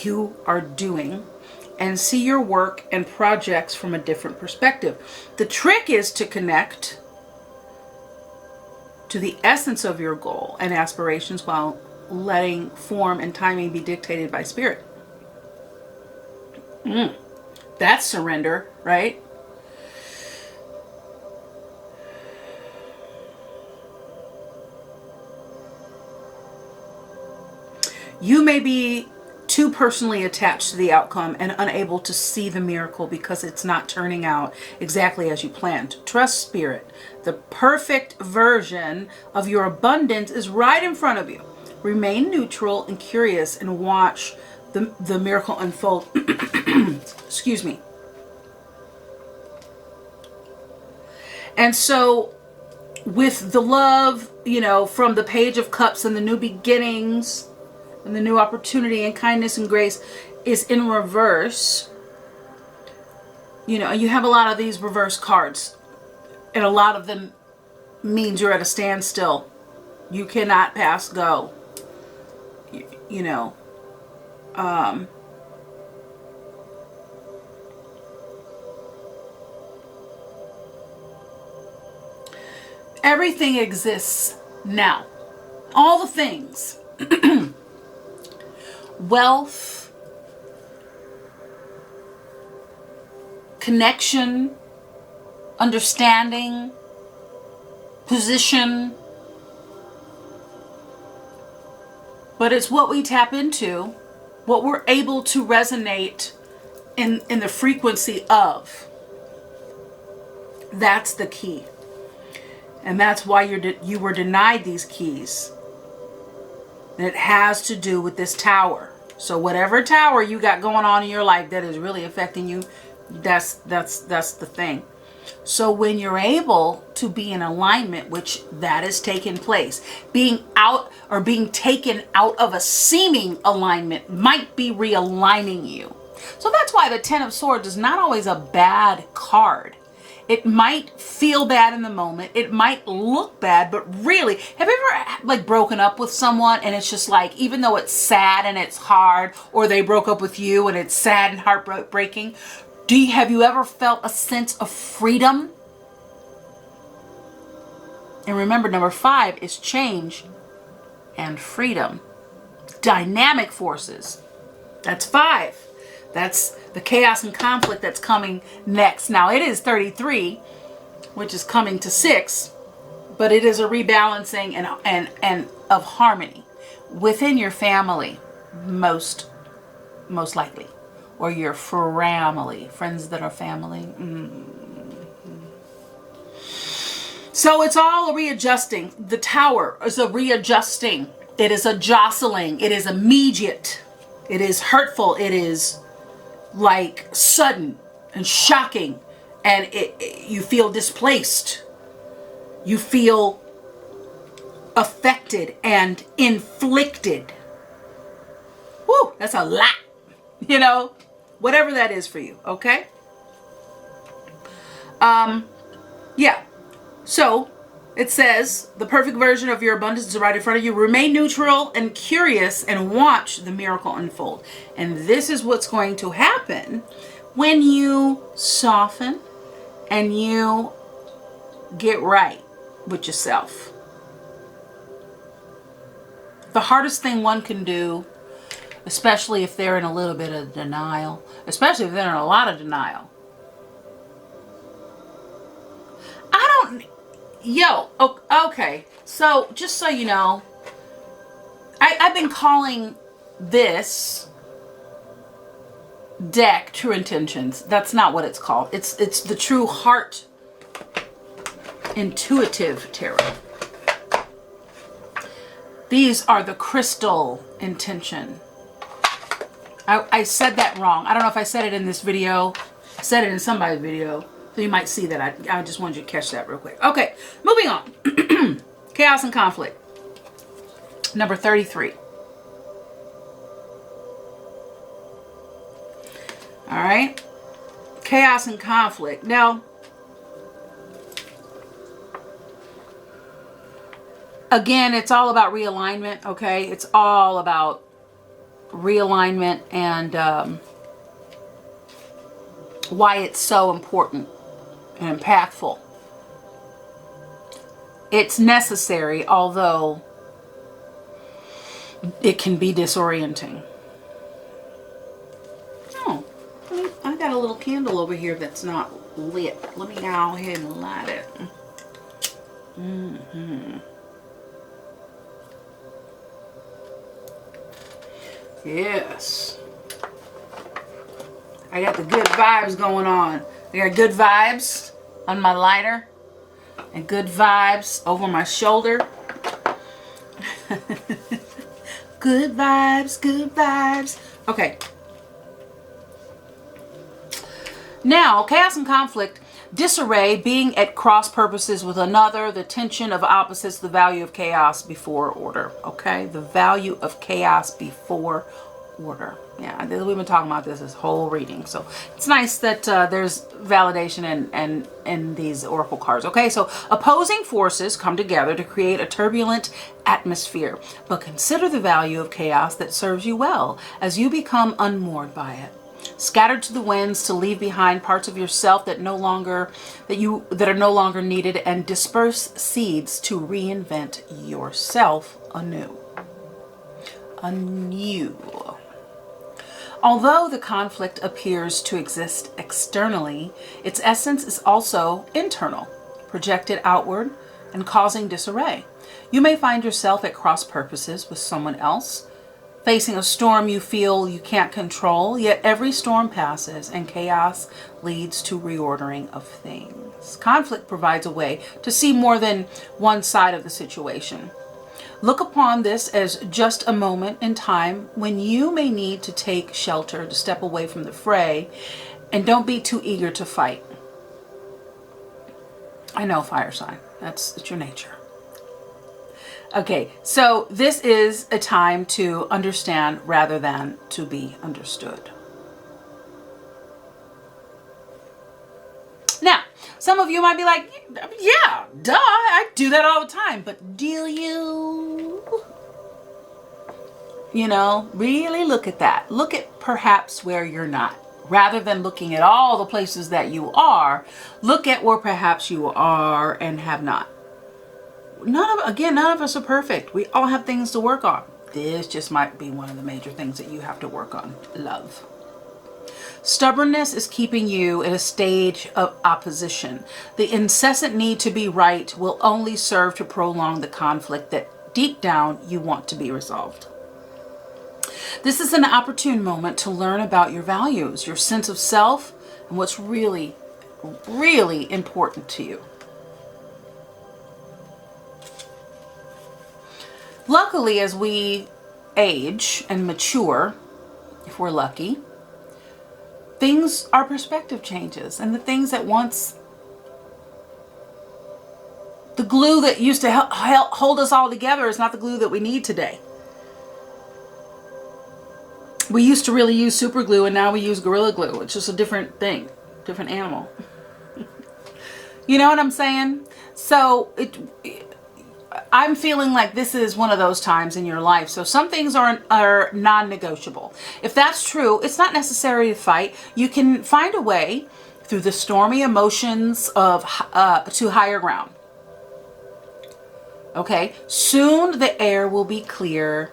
you are doing and see your work and projects from a different perspective. The trick is to connect to the essence of your goal and aspirations while letting form and timing be dictated by spirit. That's surrender, right? You may be too personally attached to the outcome and unable to see the miracle because it's not turning out exactly as you planned. Trust spirit. The perfect version of your abundance is right in front of you. Remain neutral and curious and watch the miracle unfold. Excuse me. And so with the love, from the Page of Cups and the new beginnings, and the new opportunity and kindness and grace is in reverse. You have a lot of these reverse cards. And a lot of them means you're at a standstill. You cannot pass go. You know, everything exists now. All the things. Wealth, connection, understanding, position. But it's what we tap into, what we're able to resonate in the frequency of. That's the key. And that's why you were denied these keys. And it has to do with this tower. So whatever tower you got going on in your life that is really affecting you, that's the thing. So when you're able to be in alignment, which that is taking place, being out or being taken out of a seeming alignment might be realigning you. So that's why the Ten of Swords is not always a bad card. It might feel bad in the moment. It might look bad, but really, have you ever like broken up with someone and it's just like, even though it's sad and it's hard, or they broke up with you and it's sad and heartbreaking, have you ever felt a sense of freedom? And remember, number 5 is change and freedom. Dynamic forces. That's 5. That's the chaos and conflict that's coming next. Now it is 33, which is coming to 6, but it is a rebalancing and of harmony within your family, most likely. Or your family, friends that are family. So it's all a readjusting. The tower is a readjusting. It is a jostling. It is immediate. It is hurtful. It is like sudden and shocking. And you feel displaced. You feel affected and inflicted. Woo, that's a lot. You know, whatever that is for you, okay? Yeah. So, it says, the perfect version of your abundance is right in front of you. Remain neutral and curious and watch the miracle unfold. And this is what's going to happen when you soften and you get right with yourself. The hardest thing one can do, especially if they're in a little bit of denial, especially if they're in a lot of denial. Okay. So, just so you know, I've been calling this deck True Intentions. That's not what it's called. It's the True Heart Intuitive Tarot. These are the Crystal Intention. I said that wrong. I don't know if I said it in this video. I said it in somebody's video. So you might see that. I just wanted you to catch that real quick. Okay, moving on. Chaos and conflict. Number 33. All right. Chaos and conflict. Now, again, it's all about realignment, okay? It's all about realignment and why it's so important and impactful. It's necessary, although it can be disorienting. Oh, I got a little candle over here that's not lit. Let me go ahead and light it. Yes. I got the good vibes going on. I got good vibes on my lighter and good vibes over my shoulder. Good vibes, good vibes. Okay. Now, chaos and conflict, disarray, being at cross purposes with another, the tension of opposites, the value of chaos before order. Okay? The value of chaos before order. Yeah, we've been talking about this whole reading, so it's nice that there's validation in these oracle cards. Okay, so opposing forces come together to create a turbulent atmosphere, but consider the value of chaos that serves you well as you become unmoored by it. Scattered to the winds to leave behind parts of yourself that are no longer needed, and disperse seeds to reinvent yourself anew. Although the conflict appears to exist externally, its essence is also internal, projected outward and causing disarray. You may find yourself at cross purposes with someone else, facing a storm you feel you can't control, yet every storm passes and chaos leads to reordering of things. Conflict provides a way to see more than one side of the situation. Look upon this as just a moment in time when you may need to take shelter, to step away from the fray, and don't be too eager to fight. I know, fire sign. It's your nature. Okay, so this is a time to understand rather than to be understood. Now, some of you might be like, yeah, duh, I do that all the time. But do you? You know, really look at that. Look at perhaps where you're not. Rather than looking at all the places that you are, look at where perhaps you are and have not. None of us are perfect. We all have things to work on. This just might be one of the major things that you have to work on. Love. Stubbornness is keeping you in a stage of opposition. The incessant need to be right will only serve to prolong the conflict that deep down you want to be resolved. This is an opportune moment to learn about your values, your sense of self, and what's really, really important to you. Luckily, as we age and mature, if we're lucky, our perspective changes, and the things that once, the glue that used to hold us all together is not the glue that we need today. We used to really use super glue, and now we use Gorilla Glue. It's just a different thing, different animal. You know what I'm saying? So I'm feeling like this is one of those times in your life. So some things are non-negotiable. If that's true, it's not necessary to fight. You can find a way through the stormy emotions of to higher ground. Okay, soon the air will be clear,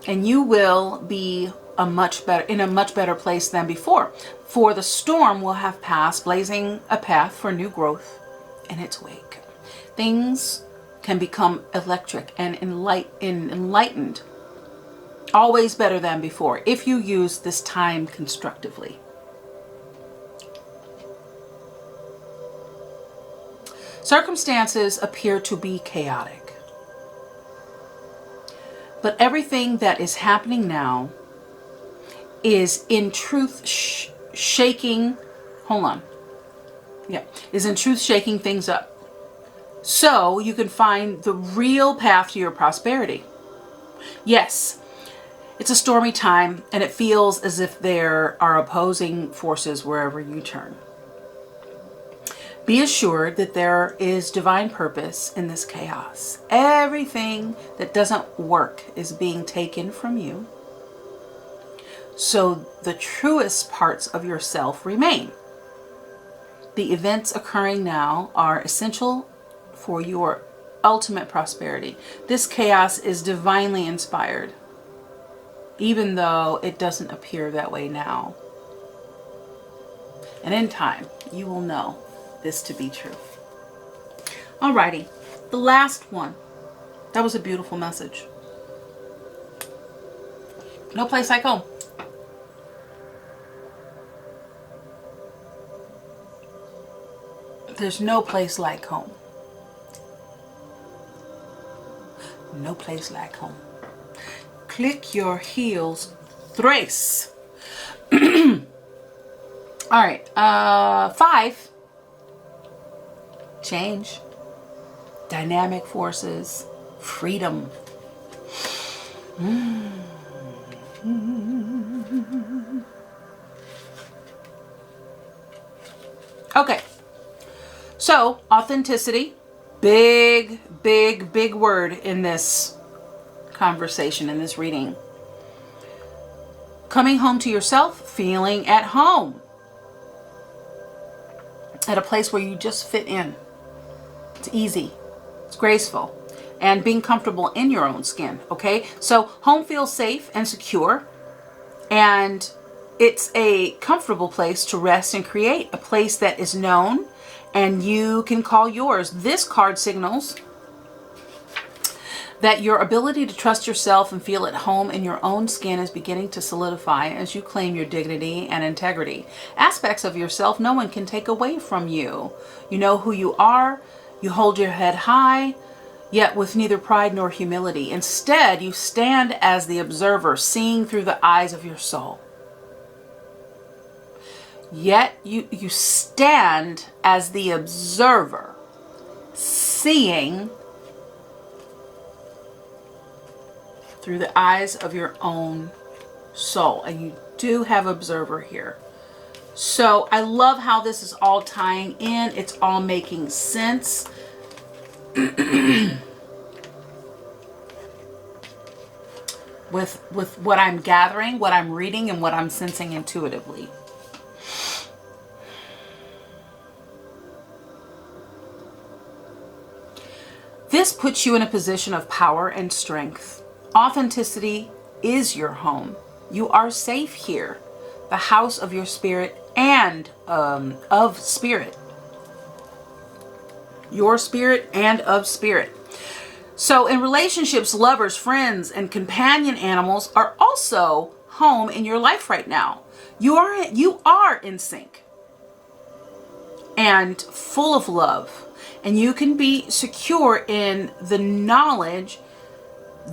and you will be in a much better place than before. For the storm will have passed, blazing a path for new growth in its wake. Things can become electric and enlightened, always better than before, if you use this time constructively. Circumstances appear to be chaotic, but everything that is happening now is in truth shaking things up. So you can find the real path to your prosperity. Yes, it's a stormy time, and it feels as if there are opposing forces wherever you turn. Be assured that there is divine purpose in this chaos. Everything that doesn't work is being taken from you, so the truest parts of yourself remain. The events occurring now are essential for your ultimate prosperity. This chaos is divinely inspired, even though it doesn't appear that way now. And in time, you will know this to be true. Alrighty, the last one. That was a beautiful message. No place like home. There's no place like home. No place like home. Click your heels thrice. All right. 5. Change. Dynamic forces. Freedom. Okay, so authenticity, big, big, big word in this conversation, in this reading. Coming home to yourself, feeling at home, at a place where you just fit in. It's easy, it's graceful, and being comfortable in your own skin. Okay, so home feels safe and secure, and it's a comfortable place to rest and create, a place that is known and you can call yours. This card signals that your ability to trust yourself and feel at home in your own skin is beginning to solidify as you claim your dignity and integrity. Aspects of yourself no one can take away from you. You know who you are. You hold your head high, yet with neither pride nor humility. Instead, you stand as the observer, seeing through the eyes of your soul. Yet you stand as the observer, seeing through the eyes of your own soul. And you do have observer here. So I love how this is all tying in. It's all making sense. with what I'm gathering, what I'm reading, and what I'm sensing intuitively. This puts you in a position of power and strength. Authenticity is your home. You are safe here, the house of your spirit and of spirit. Your spirit and of spirit. So in relationships, lovers, friends, and companion animals are also home in your life right now. You are in sync and full of love. And you can be secure in the knowledge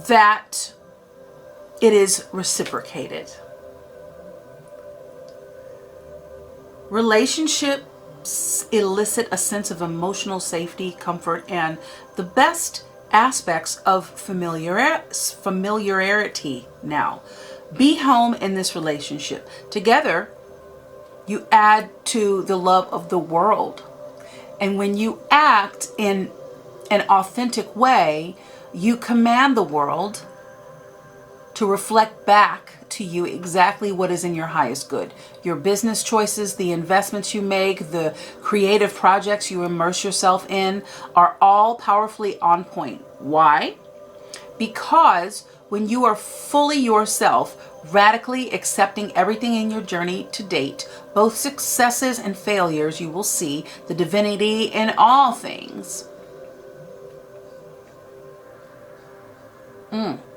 that it is reciprocated. Relationships elicit a sense of emotional safety, comfort, and the best aspects of familiarity now. Be home in this relationship. Together, you add to the love of the world. And when you act in an authentic way, you command the world to reflect back to you exactly what is in your highest good. Your business choices, the investments you make, the creative projects you immerse yourself in are all powerfully on point. Why? Because when you are fully yourself, radically accepting everything in your journey to date, both successes and failures, you will see the divinity in all things.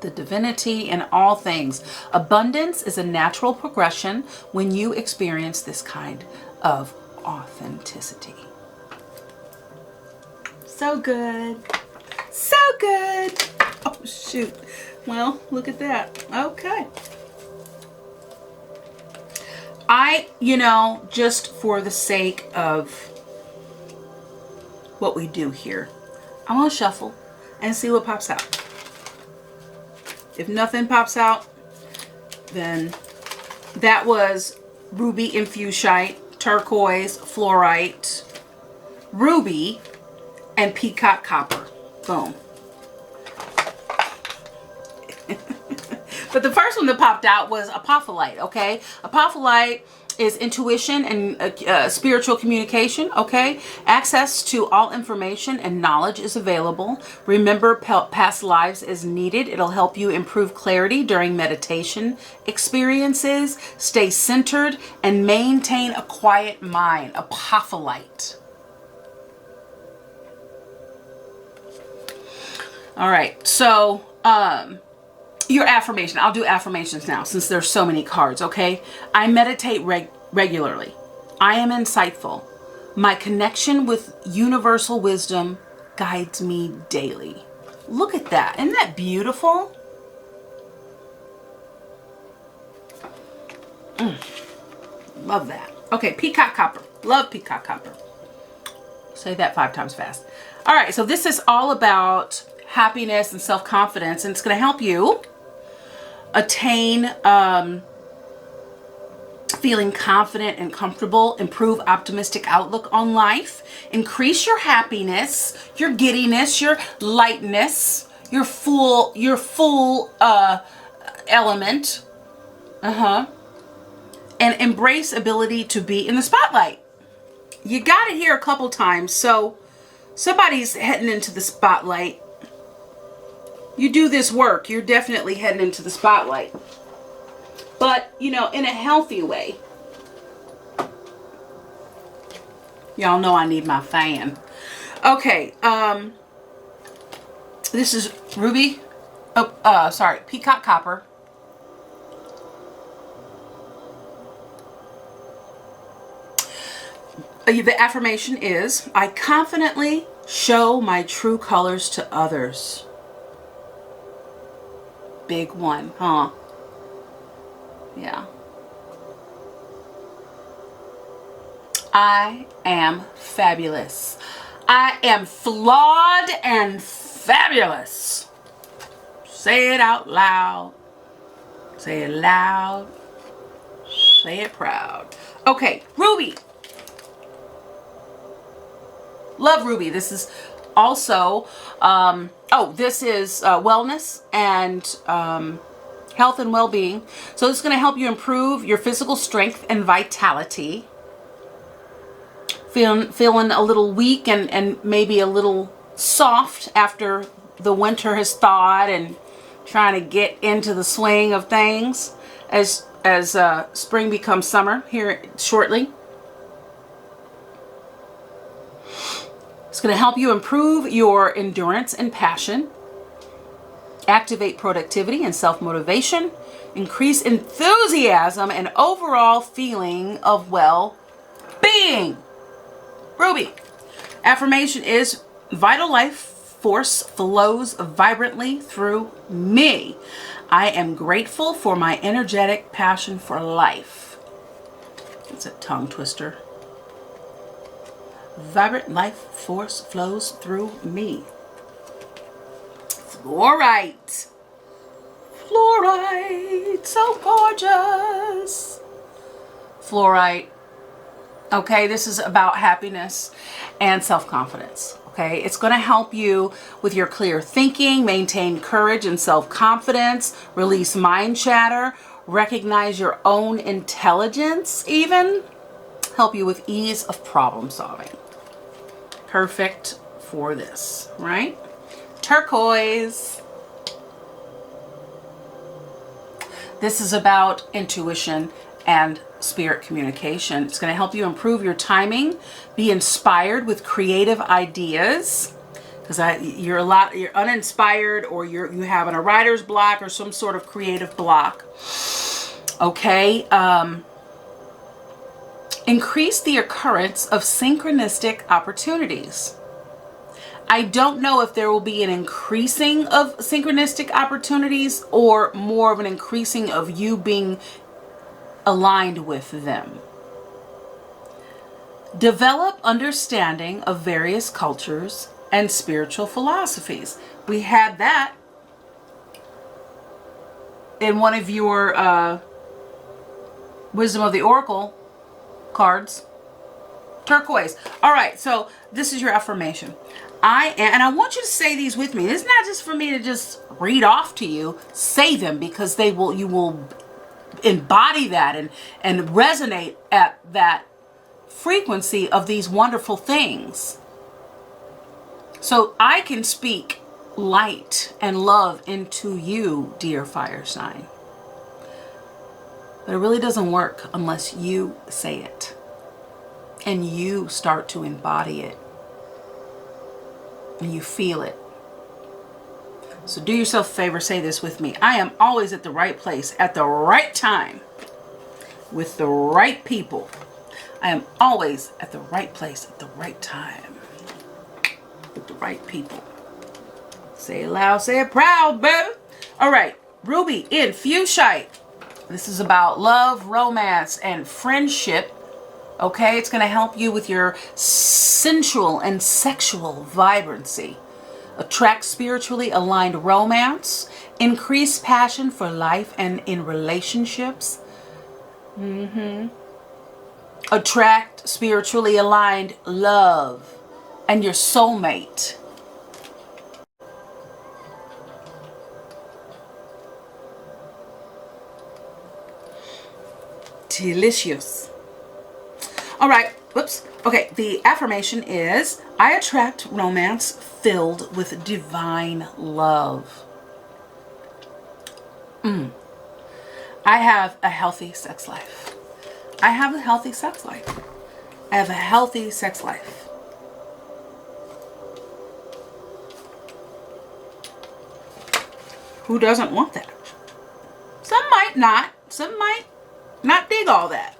The divinity in all things. Abundance is a natural progression when you experience this kind of authenticity. So good. So good. Oh, shoot. Well, look at that. Okay. Just for the sake of what we do here, I'm going to shuffle and see what pops out. If nothing pops out, then that was ruby infusionite, turquoise, fluorite, ruby, and peacock copper. Boom. But the first one that popped out was apophyllite, okay? Apophyllite is intuition and spiritual communication, okay? Access to all information and knowledge is available. Remember past lives is needed. It'll help you improve clarity during meditation experiences. Stay centered and maintain a quiet mind. Apophyllite. All right, so your affirmation. I'll do affirmations now since there's so many cards, okay? I meditate regularly. I am insightful. My connection with universal wisdom guides me daily. Look at that. Isn't that beautiful? Love that. Okay, peacock copper. Love peacock copper. Say that 5 times fast. All right, so this is all about happiness and self-confidence, and it's going to help you attain feeling confident and comfortable, improve optimistic outlook on life, increase your happiness, your giddiness, your lightness, your full element, and embrace ability to be in the spotlight. You got it here a couple times, so somebody's heading into the spotlight. You do this work, you're definitely heading into the spotlight. But, you know, in a healthy way. Y'all know I need my fan. Okay, this is ruby, peacock copper. The affirmation is, I confidently show my true colors to others. Big one, huh? Yeah. I am fabulous. I am flawed and fabulous. Say it out loud. Say it loud. Say it proud. Okay, Ruby. Love Ruby. This is also, this is wellness and health and well-being. So it's going to help you improve your physical strength and vitality. Feeling a little weak and maybe a little soft after the winter has thawed, and trying to get into the swing of things as spring becomes summer here shortly. It's going to help you improve your endurance and passion, activate productivity and self-motivation, increase enthusiasm and overall feeling of well-being. Ruby. Affirmation is, vital life force flows vibrantly through me. I am grateful for my energetic passion for life. It's a tongue twister. Vibrant life force flows through me. Fluorite. Fluorite. So gorgeous. Fluorite. Okay, this is about happiness and self-confidence. Okay, it's going to help you with your clear thinking, maintain courage and self-confidence, release mind chatter, recognize your own intelligence, even help you with ease of problem solving. Perfect for this, right? Turquoise. This is about intuition and spirit communication. It's going to help you improve your timing, be inspired with creative ideas, because you're uninspired, or you have a writer's block or some sort of creative block. Okay. Increase the occurrence of synchronistic opportunities. I don't know if there will be an increasing of synchronistic opportunities or more of an increasing of you being aligned with them. Develop understanding of various cultures and spiritual philosophies. We had that in one of your Wisdom of the Oracle cards. Turquoise. All right, so this is your affirmation. And I want you to say these with me. It's not just for me to just read off to you. Say them, because you will embody that and resonate at that frequency of these wonderful things. So I can speak light and love into you, dear fire sign. But it really doesn't work unless you say it and you start to embody it and you feel it. So do yourself a favor, say this with me. I am always at the right place at the right time with the right people. I am always at the right place at the right time with the right people. Say it loud, say it proud, baby. All right, Ruby in Fuchsite. This is about love, romance, and friendship. Okay, it's going to help you with your sensual and sexual vibrancy. Attract spiritually aligned romance. Increase passion for life and in relationships. Attract spiritually aligned love and your soulmate. Delicious. All right. Whoops. Okay. The affirmation is, I attract romance filled with divine love. I have a healthy sex life. I have a healthy sex life. I have a healthy sex life. Who doesn't want that? Some might not. Some might not dig all that.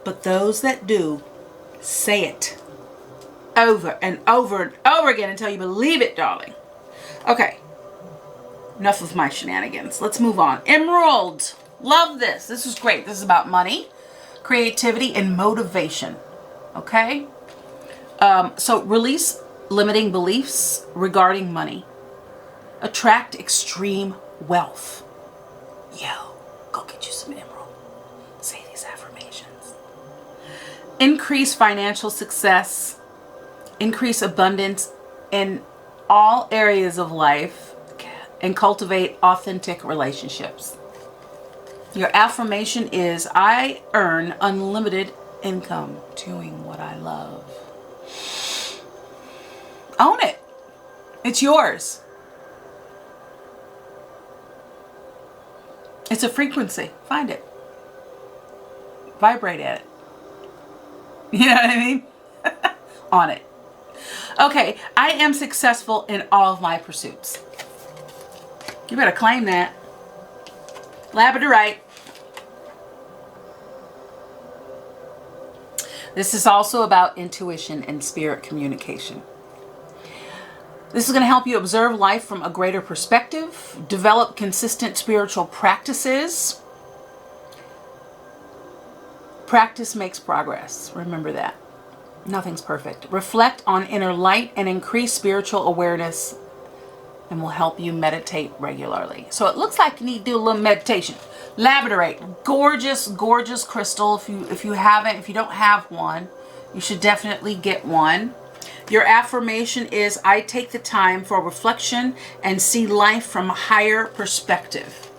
But those that do, say it over and over and over again until you believe it, darling. Okay. Enough of my shenanigans. Let's move on. Emerald. Love this. This is great. This is about money, creativity, and motivation. Okay? So release limiting beliefs regarding money. Attract extreme wealth. Yo, go get you some emerald. Say these affirmations. Increase financial success. Increase abundance in all areas of life. And cultivate authentic relationships. Your affirmation is, I earn unlimited income doing what I love. Own it. It's yours. It's a frequency. Find it. Vibrate at it. You know what I mean? On it. Okay, I am successful in all of my pursuits. You better claim that. Labradorite. This is also about intuition and spirit communication. This is going to help you observe life from a greater perspective, develop consistent spiritual practices. Practice makes progress. Remember that. Nothing's perfect. Reflect on inner light and increase spiritual awareness, and will help you meditate regularly. So it looks like you need to do a little meditation. Labradorite, gorgeous, gorgeous crystal. If you don't have one, you should definitely get one. Your affirmation is, I take the time for reflection and see life from a higher perspective.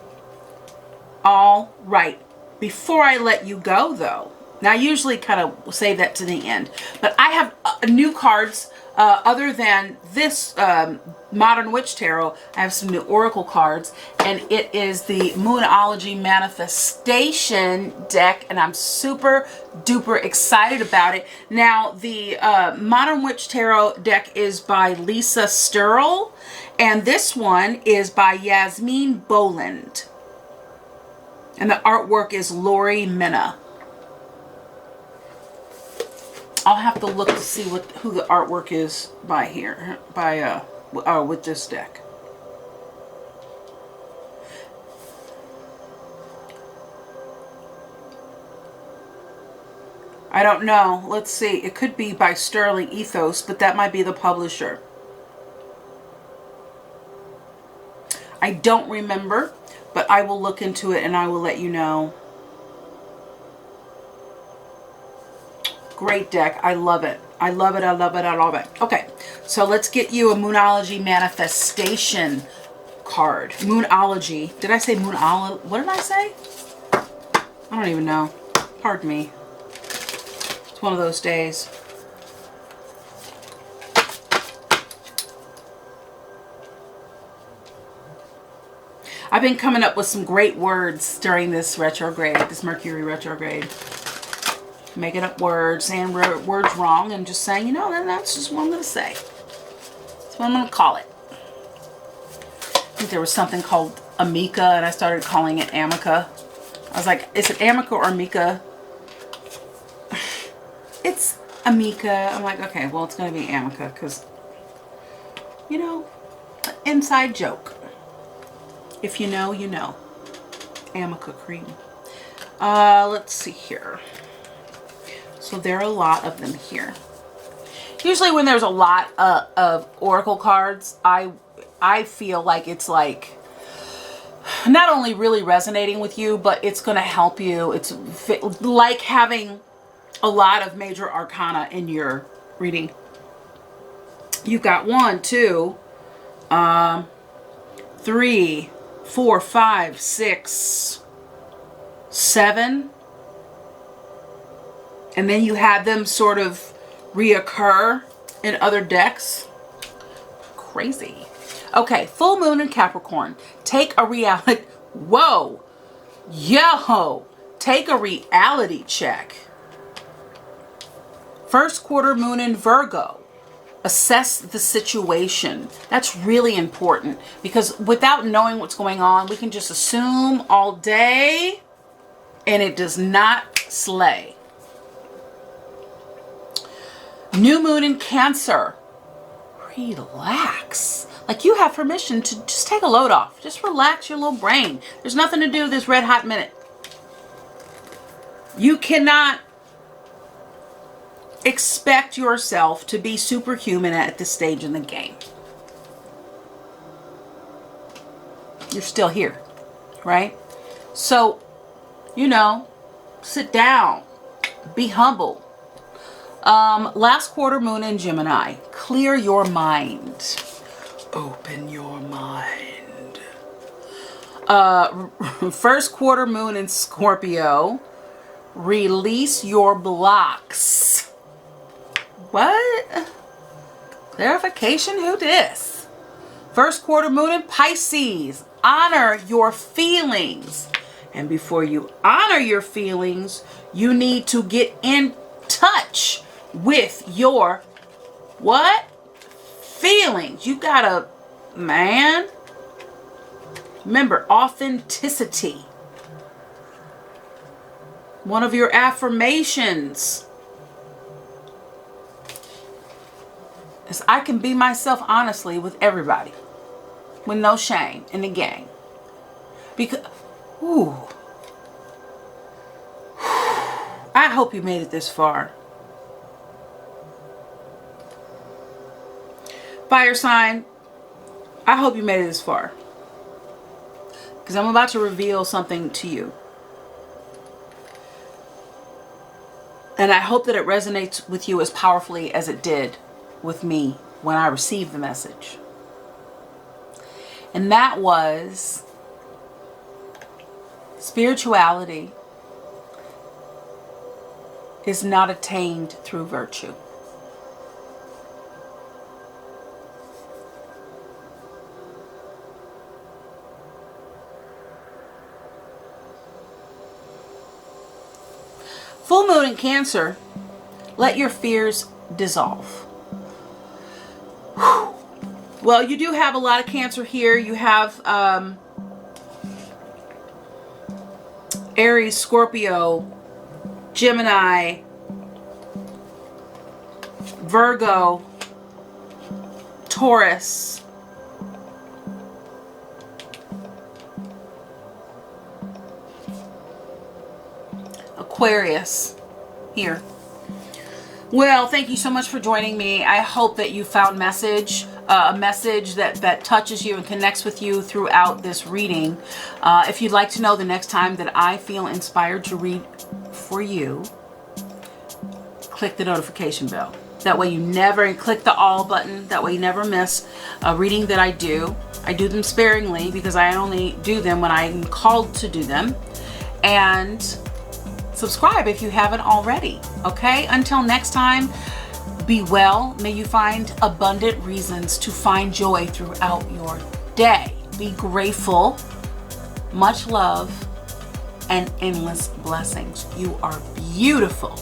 All right. Before I let you go, though, now I usually kind of save that to the end, but I have new cards other than this Modern Witch Tarot. I have some new Oracle cards, and it is the Moonology Manifestation deck, and I'm super duper excited about it. Now, the Modern Witch Tarot deck is by Lisa Sturl, and this one is by Yasmin Boland, and the artwork is Lori Minna. I'll have to look to see who the artwork is by here, with this deck. I don't know. Let's see. It could be by Sterling Ethos, but that might be the publisher. I don't remember, but I will look into it and I will let you know. Great deck. I love it. I love it. I love it. I love it. Okay, so let's get you a Moonology Manifestation card. Moonology. Did I say Moonology? What did I say? I don't even know. Pardon me. It's one of those days. I've been coming up with some great words during this retrograde, this Mercury retrograde. Making up words, saying words wrong, and just saying, you know, that's just what I'm going to say. That's what I'm going to call it. I think there was something called Amica, and I started calling it Amica. I was like, is it Amica or Amica? It's Amica. I'm like, okay, well, it's going to be Amica, because, you know, inside joke. If you know, you know. Amica cream. Let's see here. So there are a lot of them here. Usually when there's a lot of oracle cards, I feel like it's like not only really resonating with you, but it's going to help you. It's like having a lot of major arcana in your reading. You've got 1, 2, 3, 4, 5, 6, 7. And then you have them sort of reoccur in other decks. Crazy. Okay, full moon in Capricorn. Take a reality. Whoa. Yo. Take a reality check. First quarter moon in Virgo. Assess the situation. That's really important because without knowing what's going on, we can just assume all day and it does not slay. New moon in Cancer. Relax. Like you have permission to just take a load off. Just relax your little brain. There's nothing to do this red hot minute. You cannot expect yourself to be superhuman at this stage in the game. You're still here, right? So, you know, sit down, be humble. Last quarter moon in Gemini. Clear your mind. Open your mind. First quarter moon in Scorpio. Release your blocks. What? Clarification? Who dis? First quarter moon in Pisces. Honor your feelings. And before you honor your feelings, you need to get in touch with your what? Feelings. You gotta, man. Remember, authenticity. One of your affirmations is I can be myself honestly with everybody. With no shame in the gang. Because, ooh. I hope you made it this far. Fire sign, I hope you made it this far. Because I'm about to reveal something to you. And I hope that it resonates with you as powerfully as it did with me when I received the message. And that was spirituality is not attained through virtue. Full moon in Cancer, let your fears dissolve. Whew. Well, you do have a lot of Cancer here. You have Aries, Scorpio, Gemini, Virgo, Taurus, Aquarius here. Well, thank you so much for joining me. I hope that you found a message that touches you and connects with you throughout this reading. If you'd like to know the next time that I feel inspired to read for you, click the notification bell. That way you never, and click the all button. That way you never miss a reading that I do. I do them sparingly because I only do them when I'm called to do them. And subscribe if you haven't already. Okay, until next time, be well. May you find abundant reasons to find joy throughout your day. Be grateful. Much love and endless blessings. You are beautiful.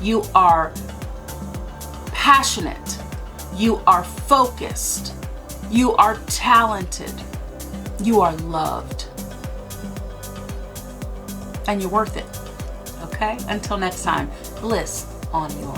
You are passionate. You are focused. You are talented. You are loved. And you're worth it. Okay? Until next time, bliss on your